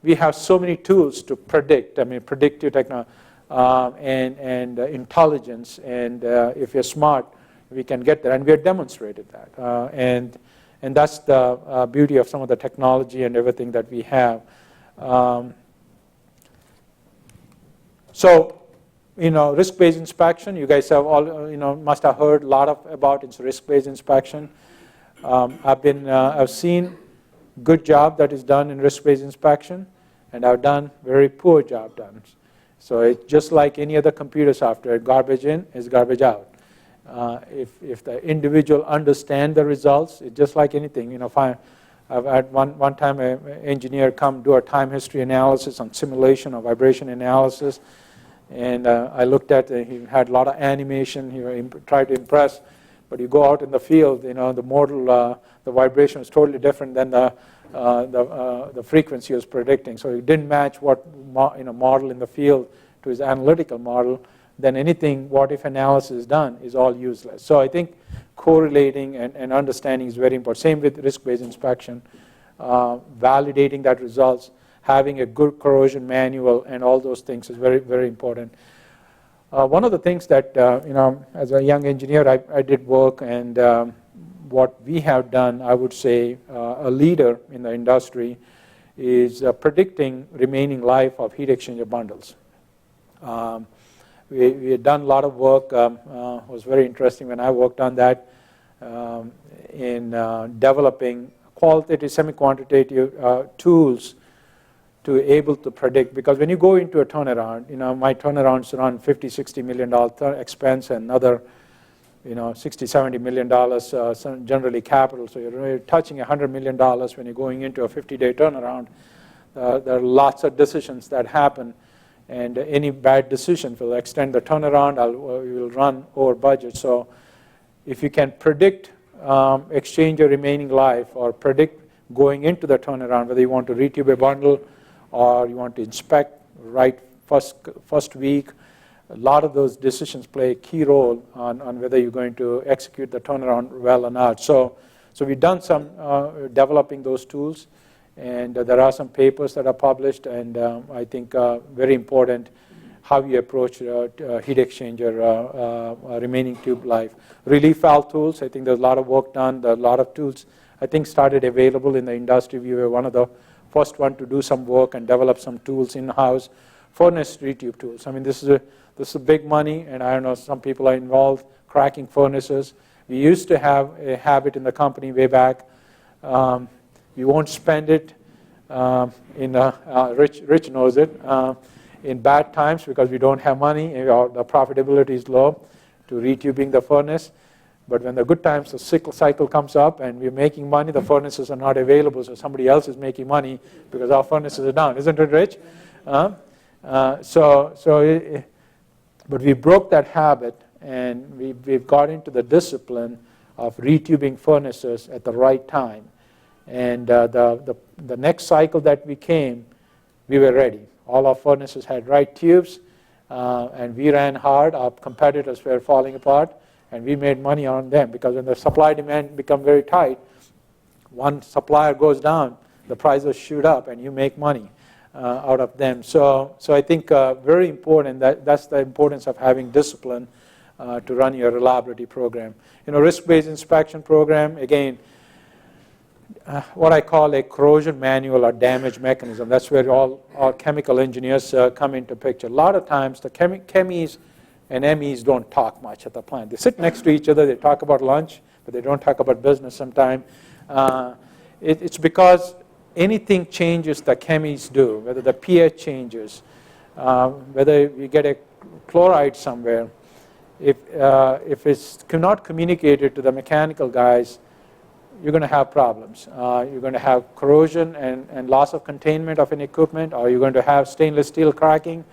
we have so many tools to predict. Predictive technology and intelligence. And if you're smart, we can get there. And we have demonstrated that. And that's the beauty of some of the technology and everything that we have. So, risk-based inspection, you guys have all, must have heard a lot about its risk-based inspection. I've seen good job that is done in risk-based inspection, and I've done very poor job done. So it's just like any other computer software, garbage in is garbage out. If the individual understand the results, it's just like anything. I've had one time an engineer come do a time history analysis on simulation or vibration analysis, and I looked at it. He had a lot of animation. He tried to impress, but you go out in the field, the model, the vibration was totally different than the frequency he was predicting. So it didn't match what model in the field to his analytical model. Then anything what if analysis is done is all useless. So I think correlating and understanding is very important. Same with risk-based inspection, validating that results, having a good corrosion manual, and all those things is very, very important. One of the things that, as a young engineer, I did work, and what we have done, I would say, a leader in the industry, is predicting remaining life of heat exchanger bundles. We had done a lot of work. It was very interesting when I worked on that in developing qualitative, semi-quantitative tools to able to predict. Because when you go into a turnaround, my turnarounds run $50–60 million expense and another, $60–70 million generally capital. So you're really touching $100 million when you're going into a 50-day turnaround. There are lots of decisions that happen. And any bad decision will extend the turnaround, we will run over budget. So if you can predict exchanger remaining life, or predict going into the turnaround, whether you want to retube a bundle or you want to inspect right first week, a lot of those decisions play a key role on whether you're going to execute the turnaround well or not. So we've done some developing those tools. And there are some papers that are published, and I think very important how you approach heat exchanger remaining tube life. Relief valve tools, I think there's a lot of work done. There are a lot of tools, I think, started available in the industry. We were one of the first one to do some work and develop some tools in-house. Furnace retube tools. This is big money, and I don't know, some people are involved cracking furnaces. We used to have a habit in the company way back. We won't spend it Rich knows it, in bad times because we don't have money, the profitability is low to retubing the furnace. But when the good times, the cycle comes up and we're making money, the furnaces are not available, so somebody else is making money because our furnaces are down. Isn't it, Rich? But we broke that habit, and we've got into the discipline of retubing furnaces at the right time. And the next cycle that we came, we were ready. All our furnaces had right tubes, and we ran hard. Our competitors were falling apart, and we made money on them because when the supply demand become very tight, One supplier goes down, the prices shoot up, and you make money out of them. So I think very important, that's the importance of having discipline to run your reliability program. Risk-based inspection program, again, what I call a corrosion manual or damage mechanism. That's where all chemical engineers come into picture. A lot of times the chemies and MEs don't talk much at the plant. They sit next to each other, they talk about lunch, but they don't talk about business sometimes. It's because anything changes the chemies do, whether the pH changes, whether you get a chloride somewhere. If it's not communicated to the mechanical guys, you're going to have problems. You're going to have corrosion and loss of containment of an equipment, or you're going to have stainless steel cracking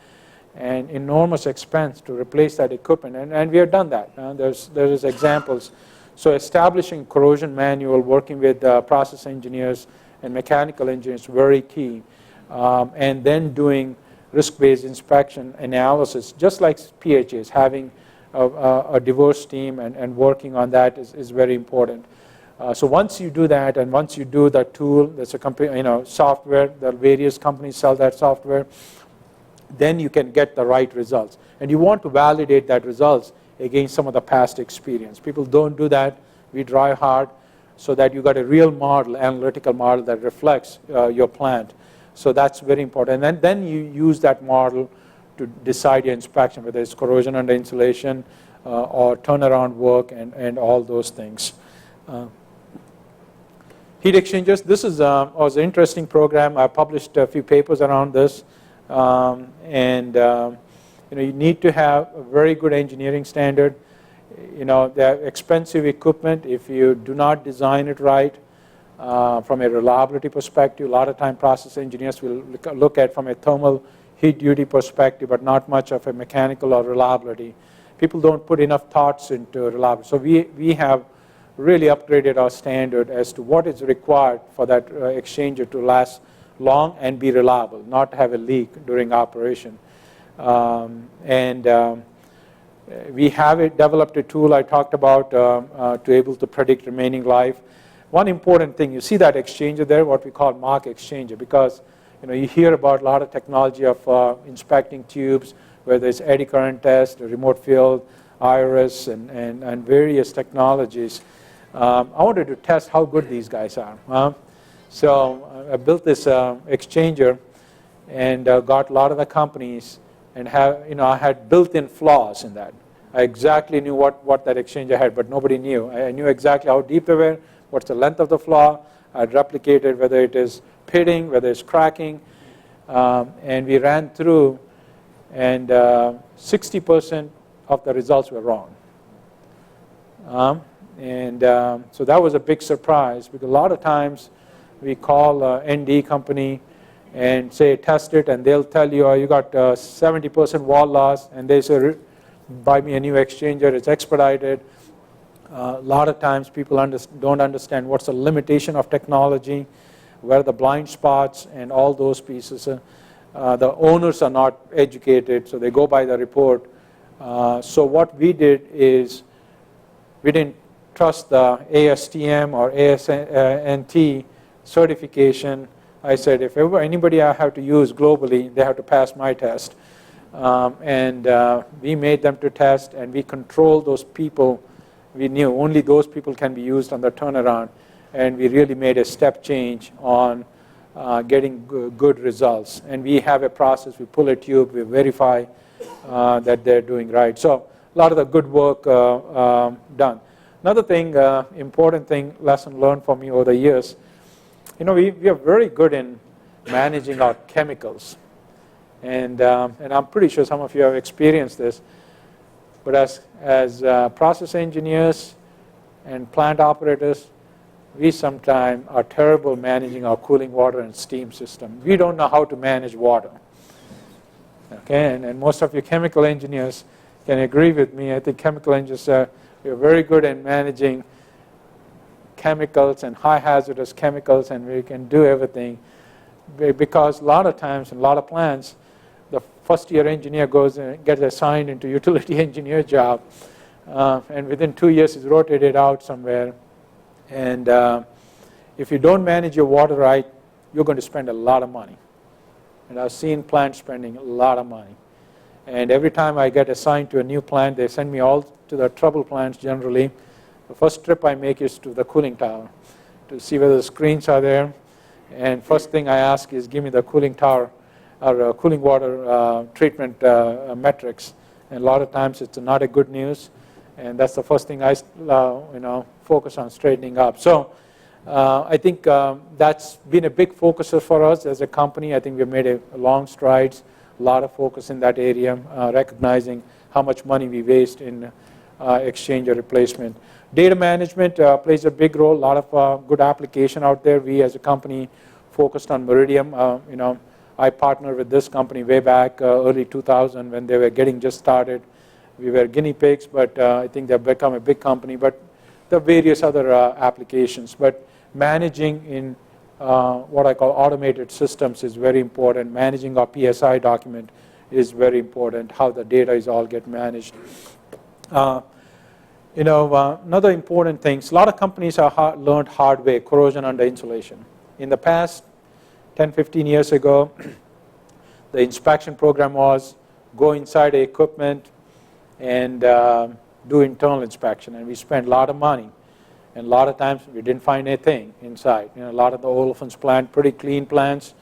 and enormous expense to replace that equipment. And we have done that. There's examples. So establishing corrosion manual, working with process engineers and mechanical engineers, very key. And then doing risk-based inspection analysis, just like PHAs, having a diverse team and working on that is very important. So once you do that, and once you do the tool, there's a software, the various companies sell that software, then you can get the right results. And you want to validate that results against some of the past experience. People don't do that. We try hard so that you got a real model, analytical model that reflects your plant. So that's very important. And then you use that model to decide your inspection, whether it's corrosion under insulation or turnaround work and all those things. Heat exchangers, this was an interesting program. I published a few papers around this. You need to have a very good engineering standard. The expensive equipment, if you do not design it right, from a reliability perspective, a lot of time process engineers will look at from a thermal heat duty perspective, but not much of a mechanical or reliability. People don't put enough thoughts into reliability. So we have really upgraded our standard as to what is required for that exchanger to last long and be reliable, not have a leak during operation. We have developed a tool I talked about to able to predict remaining life. One important thing, you see that exchanger there, what we call mock exchanger, because you hear about a lot of technology of inspecting tubes, where there's eddy current test, remote field, iris, and various technologies. I wanted to test how good these guys are. So I built this exchanger and got a lot of the companies, and I had built-in flaws in that. I exactly knew what that exchanger had, but nobody knew. I knew exactly how deep they were, what's the length of the flaw. I'd replicated whether it is pitting, whether it's cracking, and we ran through, and 60% of the results were wrong. So that was a big surprise, because a lot of times we call ND company and say test it, and they'll tell you, oh, you got 70% wall loss, and they say buy me a new exchanger, it's expedited. A lot of times people don't understand what's the limitation of technology, where are the blind spots, and all those pieces. The owners are not educated, so they go by the report. So what we did is we didn't trust the ASTM or ASNT certification. I said, if ever anybody I have to use globally, they have to pass my test. We made them to test, and we controlled those people. We knew only those people can be used on the turnaround, and we really made a step change on getting good results. And we have a process. We pull a tube, we verify that they're doing right. So a lot of the good work done. Another thing, important thing, lesson learned from me over the years, we are very good in managing our chemicals. And I'm pretty sure some of you have experienced this. But as process engineers and plant operators, we sometimes are terrible managing our cooling water and steam system. We don't know how to manage water. Okay, and most of you chemical engineers can agree with me. I think chemical engineers we are very good in managing chemicals and high hazardous chemicals, and we can do everything. Because a lot of times in a lot of plants, the first year engineer goes and gets assigned into utility engineer job, and within 2 years he's rotated out somewhere. And if you don't manage your water right, you're going to spend a lot of money. And I've seen plants spending a lot of money. And every time I get assigned to a new plant, they send me all to the trouble plants generally. The first trip I make is to the cooling tower to see whether the screens are there. And first thing I ask is, give me the cooling tower or cooling water treatment metrics. And a lot of times it's not a good news. And that's the first thing I focus on straightening up. So I think that's been a big focuser for us as a company. I think we've made a long strides, a lot of focus in that area, recognizing how much money we waste in exchange or replacement. Data management plays a big role, a lot of good application out there. We as a company focused on Meridian. I partnered with this company way back early 2000 when they were getting just started. We were guinea pigs, but I think they've become a big company. But there are various other applications. But managing in what I call automated systems is very important. Managing our PSI document is very important, how the data is all get managed. Another important thing, a lot of companies have learned hard way, corrosion under insulation. In the past, 10, 15 years ago, the inspection program was go inside the equipment and do internal inspection. And we spent a lot of money. And a lot of times we didn't find anything inside. A lot of the olefins plant, pretty clean plants.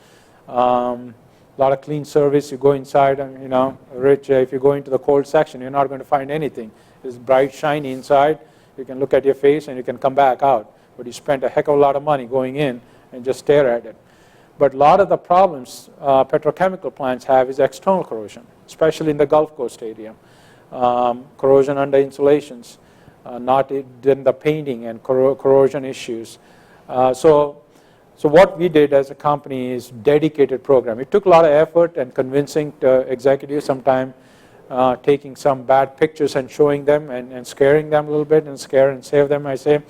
A lot of clean service. You go inside and, Rich, if you go into the cold section, you're not going to find anything. It's bright, shiny inside. You can look at your face and you can come back out. But you spent a heck of a lot of money going in and just stare at it. But a lot of the problems petrochemical plants have is external corrosion, especially in the Gulf Coast area. Corrosion under insulations, not in the painting and corrosion issues. So what we did as a company is dedicated program. It took a lot of effort and convincing executives, sometimes taking some bad pictures and showing them and scaring them a little bit and scare and save them, I say.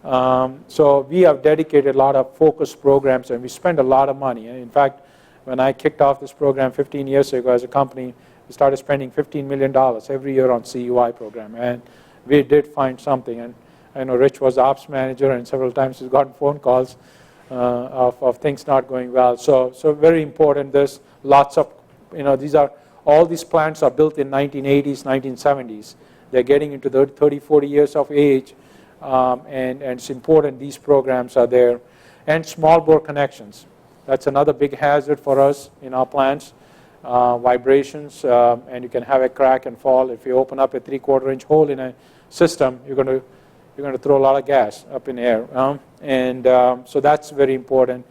So we have dedicated a lot of focused programs and we spend a lot of money. In fact, when I kicked off this program 15 years ago as a company, we started spending $15 million every year on CUI program. And we did find something. And I know Rich was the ops manager and several times he's gotten phone calls of things not going well. So very important. There's lots of, all these plants are built in 1980s, 1970s. They're getting into the 30, 40 years of age. And it's important these programs are there. And small bore connections. That's another big hazard for us in our plants. Vibrations, and you can have a crack and fall. If you open up a 3/4 inch hole in a system, you're going to throw a lot of gas up in the air. So that's very important.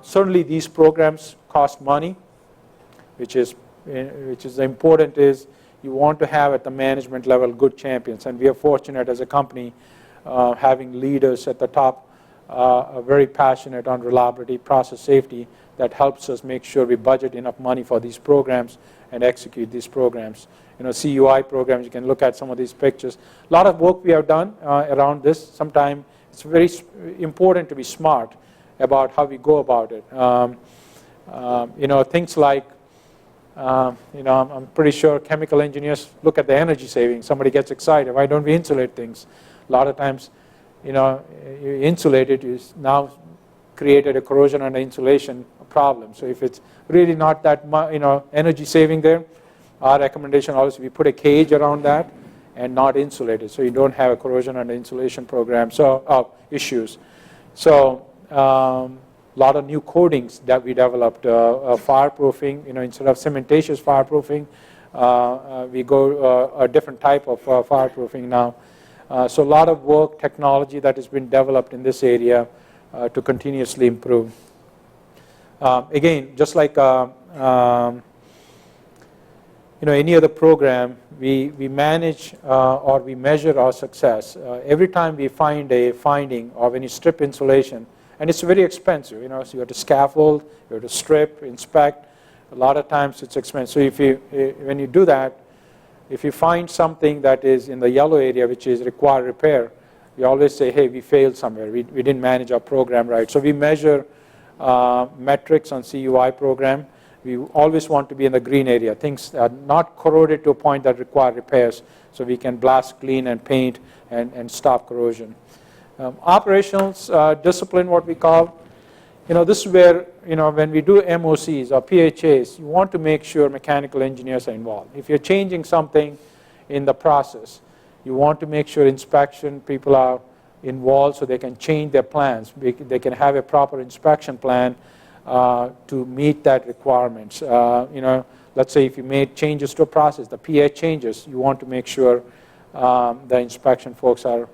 Certainly these programs cost money, which is important is you want to have at the management level good champions. And we are fortunate as a company having leaders at the top are very passionate on reliability, process safety, that helps us make sure we budget enough money for these programs and execute these programs. CUI programs, you can look at some of these pictures. A lot of work we have done around this. Sometimes it's very important to be smart about how we go about it. Things like, I'm pretty sure chemical engineers look at the energy savings. Somebody gets excited. Why don't we insulate things? A lot of times, you insulate it, you now created a corrosion under insulation problem. So if it's really not that much, energy saving there, our recommendation always we put a cage around that and not insulate it, so you don't have a corrosion under insulation program. So issues. So a lot of new coatings that we developed, fireproofing. Instead of cementatious fireproofing, we go a different type of fireproofing now. So a lot of work, technology that has been developed in this area to continuously improve. Again, just like any other program, we manage or we measure our success. Every time we find a finding of any strip insulation, and it's very expensive, so you have to scaffold, you have to strip, inspect. A lot of times it's expensive. So when you do that, if you find something that is in the yellow area which is required repair, we always say, hey, we failed somewhere. We didn't manage our program right. So we measure metrics on CUI program. We always want to be in the green area. Things are not corroded to a point that require repairs, so we can blast, clean, and paint and stop corrosion. Operations discipline, what we call, this is where, when we do MOCs or PHAs, you want to make sure mechanical engineers are involved. If you're changing something in the process, you want to make sure inspection people are involved so they can change their plans. They can have a proper inspection plan to meet that requirements. Let's say if you made changes to a process, the PA changes, you want to make sure the inspection folks are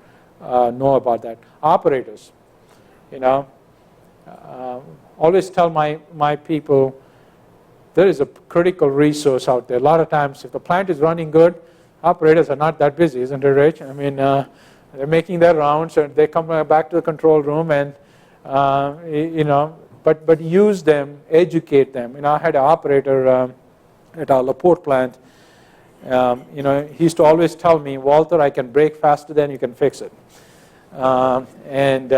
know about that. Operators, always tell my people, there is a critical resource out there. A lot of times, if the plant is running good, operators are not that busy, isn't it, Rich? I mean, they're making their rounds, and they come back to the control room, and but use them, educate them. I had an operator at our LaPorte plant. He used to always tell me, Walter, I can break faster than you can fix it. And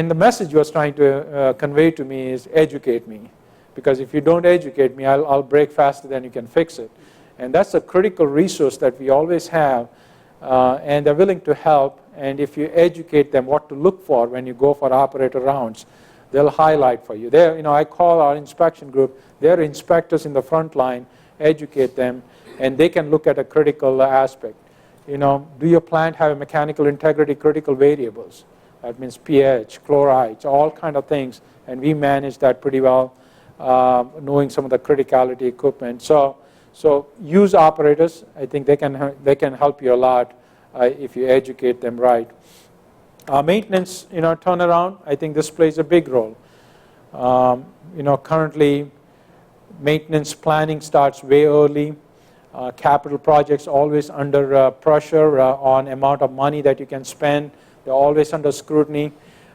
the message he was trying to convey to me is educate me, because if you don't educate me, I'll break faster than you can fix it. And that's a critical resource that we always have, and they're willing to help. And if you educate them what to look for when you go for operator rounds, they'll highlight for you. I call our inspection group. They're inspectors in the front line. Educate them, and they can look at a critical aspect. Do your plant have a mechanical integrity critical variables? That means pH, chlorides, all kind of things, and we manage that pretty well, knowing some of the criticality equipment. So use operators. I think they can help you a lot if you educate them right. Maintenance, turnaround. I think this plays a big role. Currently, maintenance planning starts way early. Capital projects always under pressure on amount of money that you can spend. They're always under scrutiny.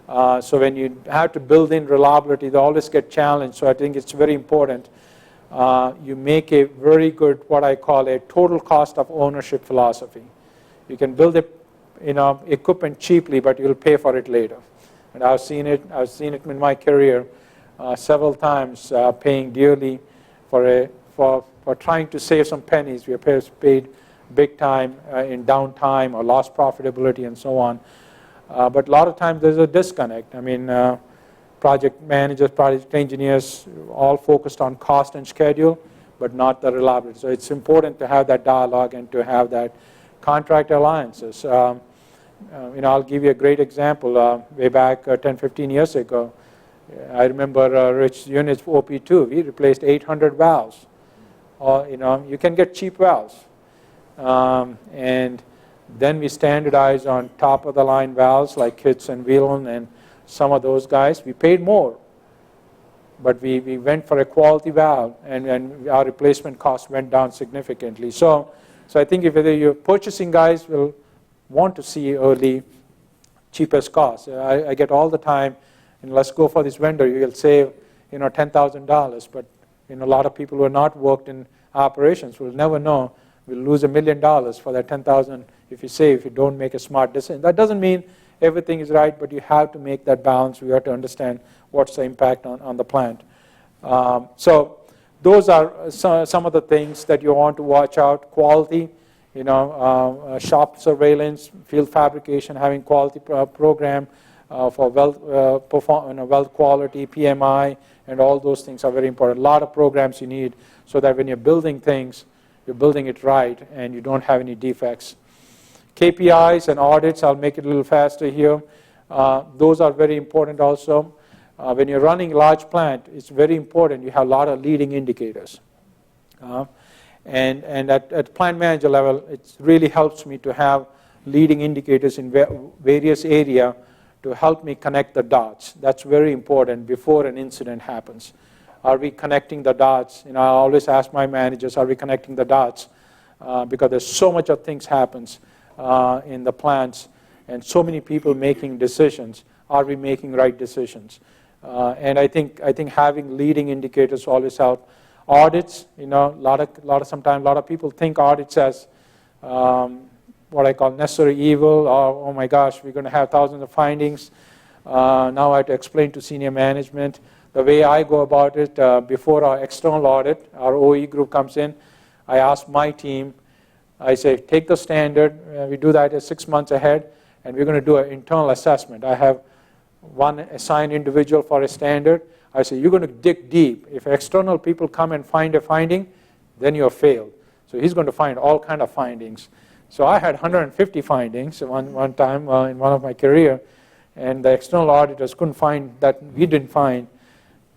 So when you have to build in reliability, they always get challenged. So I think it's very important you make a very good, what I call a total cost of ownership philosophy. You can build equipment cheaply, but you'll pay for it later. And I've seen it in my career several times, paying dearly for trying to save some pennies. We have paid big time in downtime or lost profitability and so on. But a lot of times there's a disconnect. I mean, project managers, project engineers, all focused on cost and schedule, but not the reliability. So it's important to have that dialogue and to have that contract alliances. I'll give you a great example. Way back 10, 15 years ago, I remember Rich units for OP2. We replaced 800 valves. You can get cheap valves. And then we standardized on top-of-the-line valves like Kitts and Whelan and some of those guys. We paid more, but we went for a quality valve, and our replacement cost went down significantly. So I think if your purchasing guys will want to see early cheapest cost. I get all the time, and let's go for this vendor. You'll save $10,000, but a lot of people who have not worked in operations will never know. We'll lose $1 million for that $10,000 if you don't make a smart decision. That doesn't mean everything is right, but you have to make that balance. We have to understand what's the impact on the plant. So those are some of the things that you want to watch out. Quality, shop surveillance, field fabrication, having quality program for weld quality, PMI, and all those things are very important. A lot of programs you need so that when you're building things, you're building it right and you don't have any defects. KPIs and audits, I'll make it a little faster here. Those are very important also. When you're running a large plant, it's very important you have a lot of leading indicators. And at plant manager level, it really helps me to have leading indicators in various areas to help me connect the dots. That's very important before an incident happens. Are we connecting the dots? I always ask my managers, are we connecting the dots? Because there's so much of things happens in the plants and so many people making decisions. Are we making right decisions? And I think having leading indicators always help. Audits, sometimes a lot of people think audits as what I call necessary evil, or oh my gosh, we're going to have thousands of findings. Now I have to explain to senior management. The way I go about it, before our external audit, our OE group comes in, I ask my team, I say, take the standard, we do that 6 months ahead, and we're going to do an internal assessment. I have one assigned individual for a standard. I say, you're going to dig deep. If external people come and find a finding, then you have failed. So he's going to find all kind of findings. So I had 150 findings one time in one of my career, and the external auditors couldn't find that we didn't find.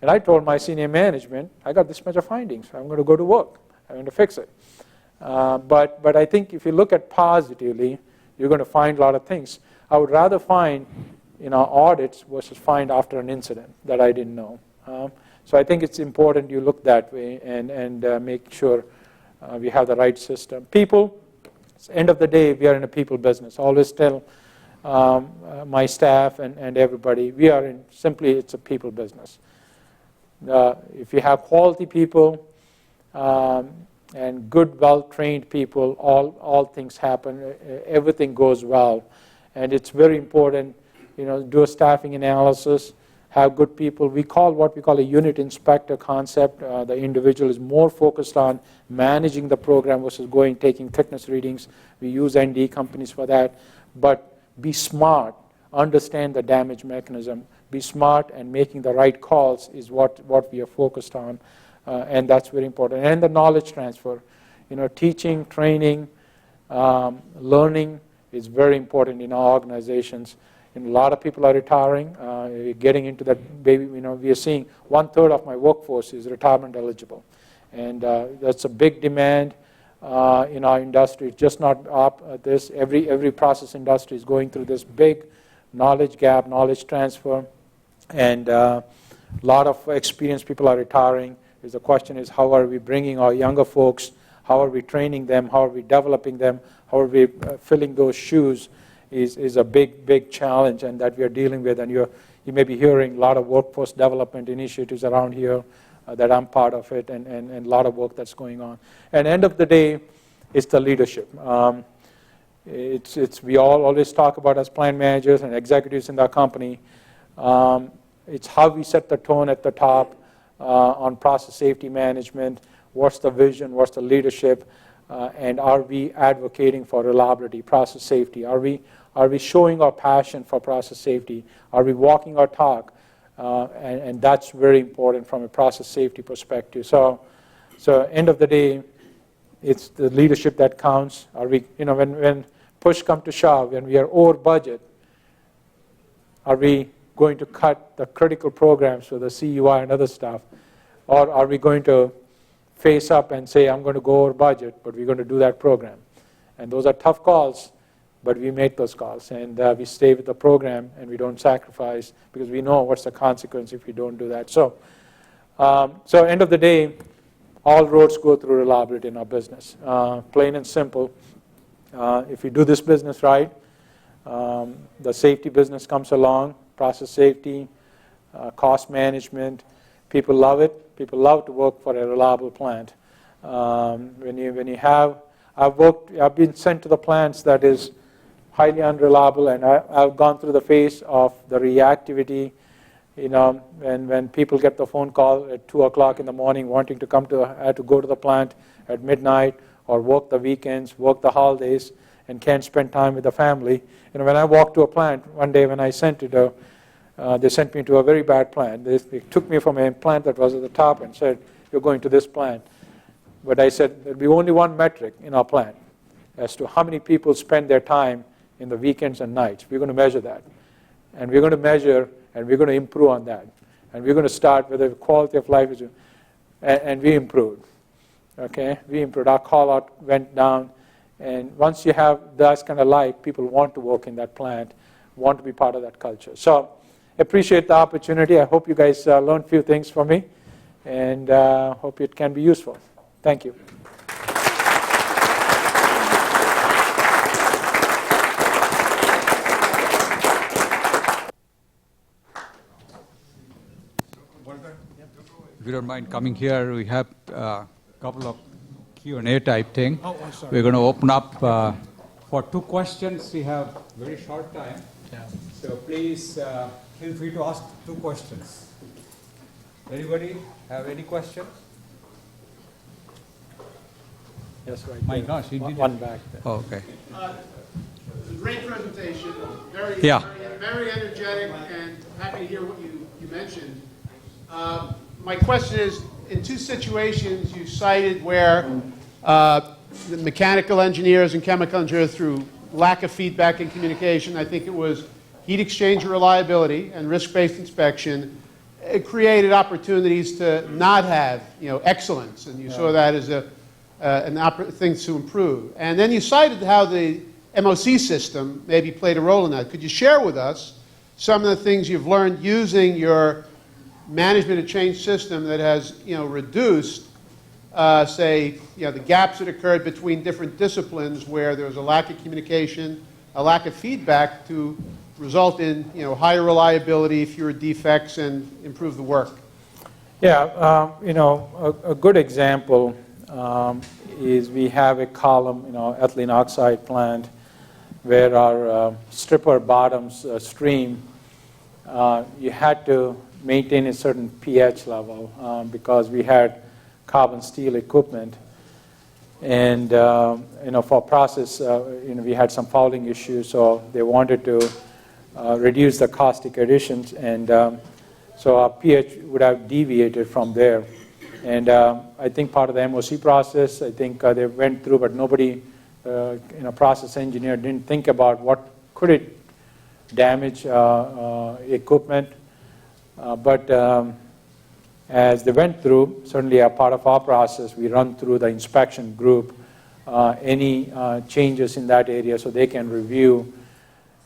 And I told my senior management, I got this much of findings. I'm going to go to work. I'm going to fix it. But I think if you look at positively, you're going to find a lot of things. I would rather find audits versus find after an incident that I didn't know. So I think it's important you look that way and make sure we have the right system. People, at the end of the day, we are in a people business. I always tell my staff and everybody, we are in it's a people business. If you have quality people and good, well-trained people, all things happen. Everything goes well. And it's very important, do a staffing analysis, have good people. We call what we call a unit inspector concept. The individual is more focused on managing the program versus taking thickness readings. We use ND companies for that. But be smart, understand the damage mechanism. Be smart and making the right calls is what we are focused on. And that's very important. And the knowledge transfer. Teaching, training, learning is very important in our organizations. And a lot of people are retiring, getting into that baby. We are seeing 1/3 of my workforce is retirement eligible. And that's a big demand in our industry. It's just not up this. Every process industry is going through this big knowledge gap, knowledge transfer. And a lot of experienced people are retiring. The question is, how are we bringing our younger folks? How are we training them? How are we developing them? How are we filling those shoes is a big challenge, and that we are dealing with. And you may be hearing a lot of workforce development initiatives around here that I'm part of it, and a lot of work that's going on. And end of the day, it's the leadership. We all always talk about as plant managers and executives in the company. It's how we set the tone at the top on process safety management. What's the vision? What's the leadership? And are we advocating for reliability, process safety? Are we showing our passion for process safety? Are we walking our talk? And that's very important from a process safety perspective. So end of the day, it's the leadership that counts. Are we, when push comes to shove, when we are over budget, are we going to cut the critical programs for the CUI and other stuff? Or are we going to face up and say, I'm going to go over budget, but we're going to do that program? And those are tough calls, but we make those calls. And we stay with the program, and we don't sacrifice, because we know what's the consequence if we don't do that. So end of the day, all roads go through reliability in our business. Plain and simple. If we do this business right, the safety business comes along, process safety, cost management. People love it. People love to work for a reliable plant. When you have, I've been sent to the plants that is highly unreliable, and I've gone through the phase of the reactivity. When people get the phone call at 2 o'clock in the morning wanting to had to go to the plant at midnight, or work the weekends, work the holidays, and can't spend time with the family. When I walked to a plant one day, when I sent it, they sent me to a very bad plant. They took me from a plant that was at the top and said, you're going to this plant. But I said, there'll be only one metric in our plant as to how many people spend their time in the weekends and nights. We're going to measure that. And we're going to measure, and we're going to improve on that. And we're going to start with the quality of life. And we improved. Okay? We improved. Our call-out went down. And once you have that kind of life, people want to work in that plant, want to be part of that culture. So appreciate the opportunity. I hope you guys learned a few things from me, and hope it can be useful. Thank you. If you don't mind coming here, we have a couple of Q&A type thing. Oh, I'm sorry. We're going to open up for 2 questions. We have very short time. Yeah. So please feel free to ask 2 questions. Anybody have any questions? Yes, right. My gosh, you did one back there. Oh, okay. Great presentation, very, Yeah. very energetic, and happy to hear what you mentioned. My question is, in two situations you cited where the mechanical engineers and chemical engineers, through lack of feedback and communication, I think it was heat exchanger reliability and risk-based inspection, it created opportunities to not have, excellence, and you saw that as things to improve. And then you cited how the MOC system maybe played a role in that. Could you share with us some of the things you've learned using your management of change system that has, reduced, say, the gaps that occurred between different disciplines where there was a lack of communication, a lack of feedback to result in, higher reliability, fewer defects, and improve the work? Yeah, a good example is we have a column, ethylene oxide plant, where our stripper bottoms stream, you had to maintain a certain pH level because we had carbon steel equipment. And, for process, we had some fouling issues, so they wanted to reduce the caustic additions, and so our pH would have deviated from there. And I think part of the MOC process, I think they went through, but nobody, process engineer didn't think about what could it damage equipment. But as they went through, certainly a part of our process, we run through the inspection group any changes in that area so they can review.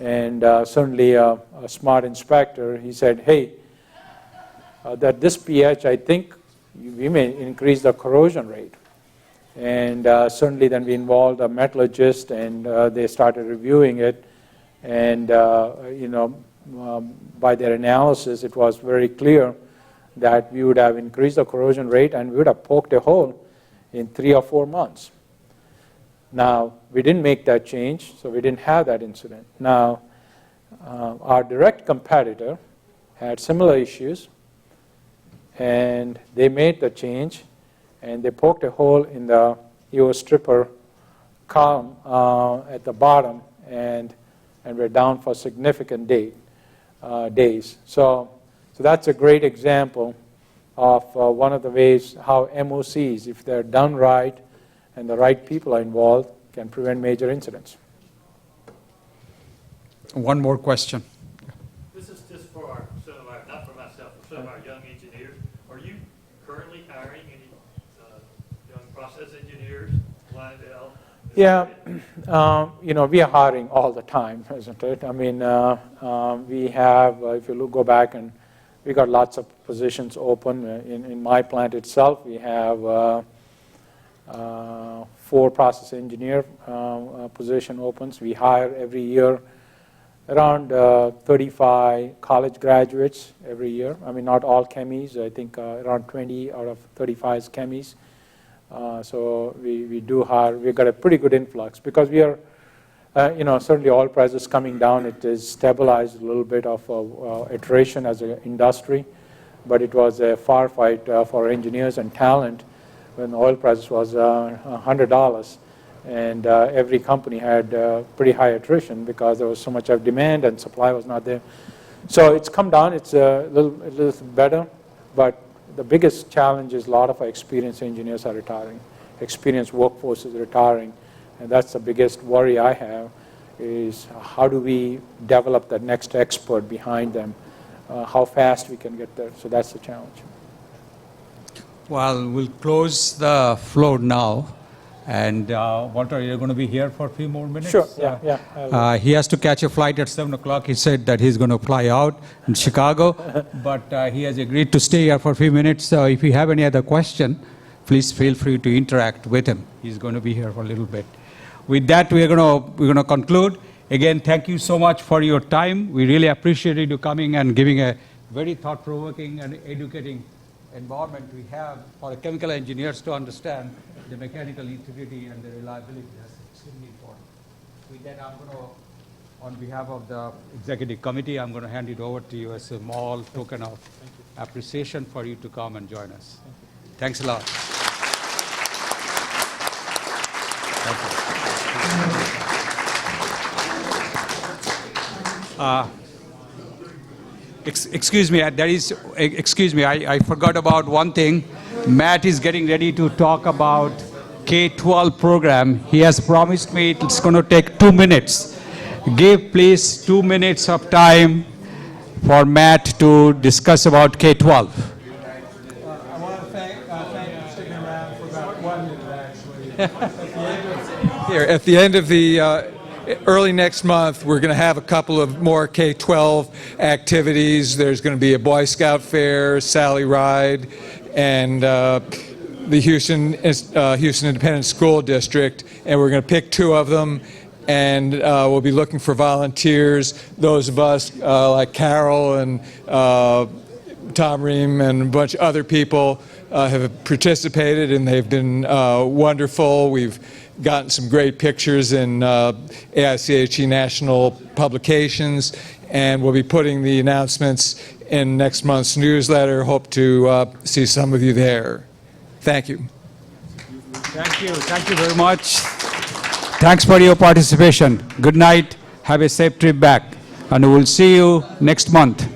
And certainly a smart inspector, he said, hey, that this pH, I think we may increase the corrosion rate. And certainly then we involved a metallurgist, and they started reviewing it. And, by their analysis, it was very clear that we would have increased the corrosion rate and we would have poked a hole in 3 or 4 months. Now, we didn't make that change, so we didn't have that incident. Now, our direct competitor had similar issues, and they made the change, and they poked a hole in the EO stripper column at the bottom, and we're down for significant days. So that's a great example of one of the ways how MOCs, if they're done right and the right people are involved, can prevent major incidents. One more question. This is just for not for myself, for some of our young engineers. Are you currently hiring any young process engineers, Lionel? Yeah, we are hiring all the time, isn't it? I mean, we have, if you go back, and we got lots of positions open. In my plant itself, we have 4 process engineer position opens. We hire every year around 35 college graduates every year. I mean, not all chemies. I think around 20 out of 35 is chemies. So we do hire. We've got a pretty good influx because we are, certainly oil prices coming down. It is stabilized a little bit of iteration as an industry, but it was a far fight for engineers and talent when oil prices was $100. And every company had pretty high attrition because there was so much of demand and supply was not there. So it's come down. It's a little better, but the biggest challenge is a lot of our experienced engineers are retiring. Experienced workforce is retiring, and that's the biggest worry I have, is how do we develop that next expert behind them, how fast we can get there. So that's the challenge. Well, we'll close the floor now. And Walter, you're going to be here for a few more minutes? Sure, yeah. He has to catch a flight at 7 o'clock. He said that he's going to fly out in Chicago, but he has agreed to stay here for a few minutes. So if you have any other question, please feel free to interact with him. He's going to be here for a little bit. With that, we're going to conclude. Again, thank you so much for your time. We really appreciate you coming and giving a very thought-provoking and educating environment we have for the chemical engineers to understand the mechanical integrity and the reliability. That's extremely important. With that, I'm going to, on behalf of the executive committee, I'm going to hand it over to you as a small token of appreciation for you to come and join us. Thanks a lot. Thank you. Excuse me, I forgot about one thing. Matt is getting ready to talk about K-12 program. He has promised me it's going to take 2 minutes. Give please 2 minutes of time for Matt to discuss about K-12. I want to thank you for sticking around for about 1 minute, actually. Here, at the end of the early next month, we're going to have a couple of more K-12 activities. There's going to be a Boy Scout fair, Sally Ride, and the Houston Independent School District, and we're going to pick 2 of them, and we'll be looking for volunteers. Those of us like Carol and Tom Ream and a bunch of other people have participated, and they've been wonderful. We've gotten some great pictures in AICHE national publications, and we'll be putting the announcements in next month's newsletter. Hope to see some of you there. Thank you. Thank you very much. Thanks for your participation. Good night, have a safe trip back, and we'll see you next month.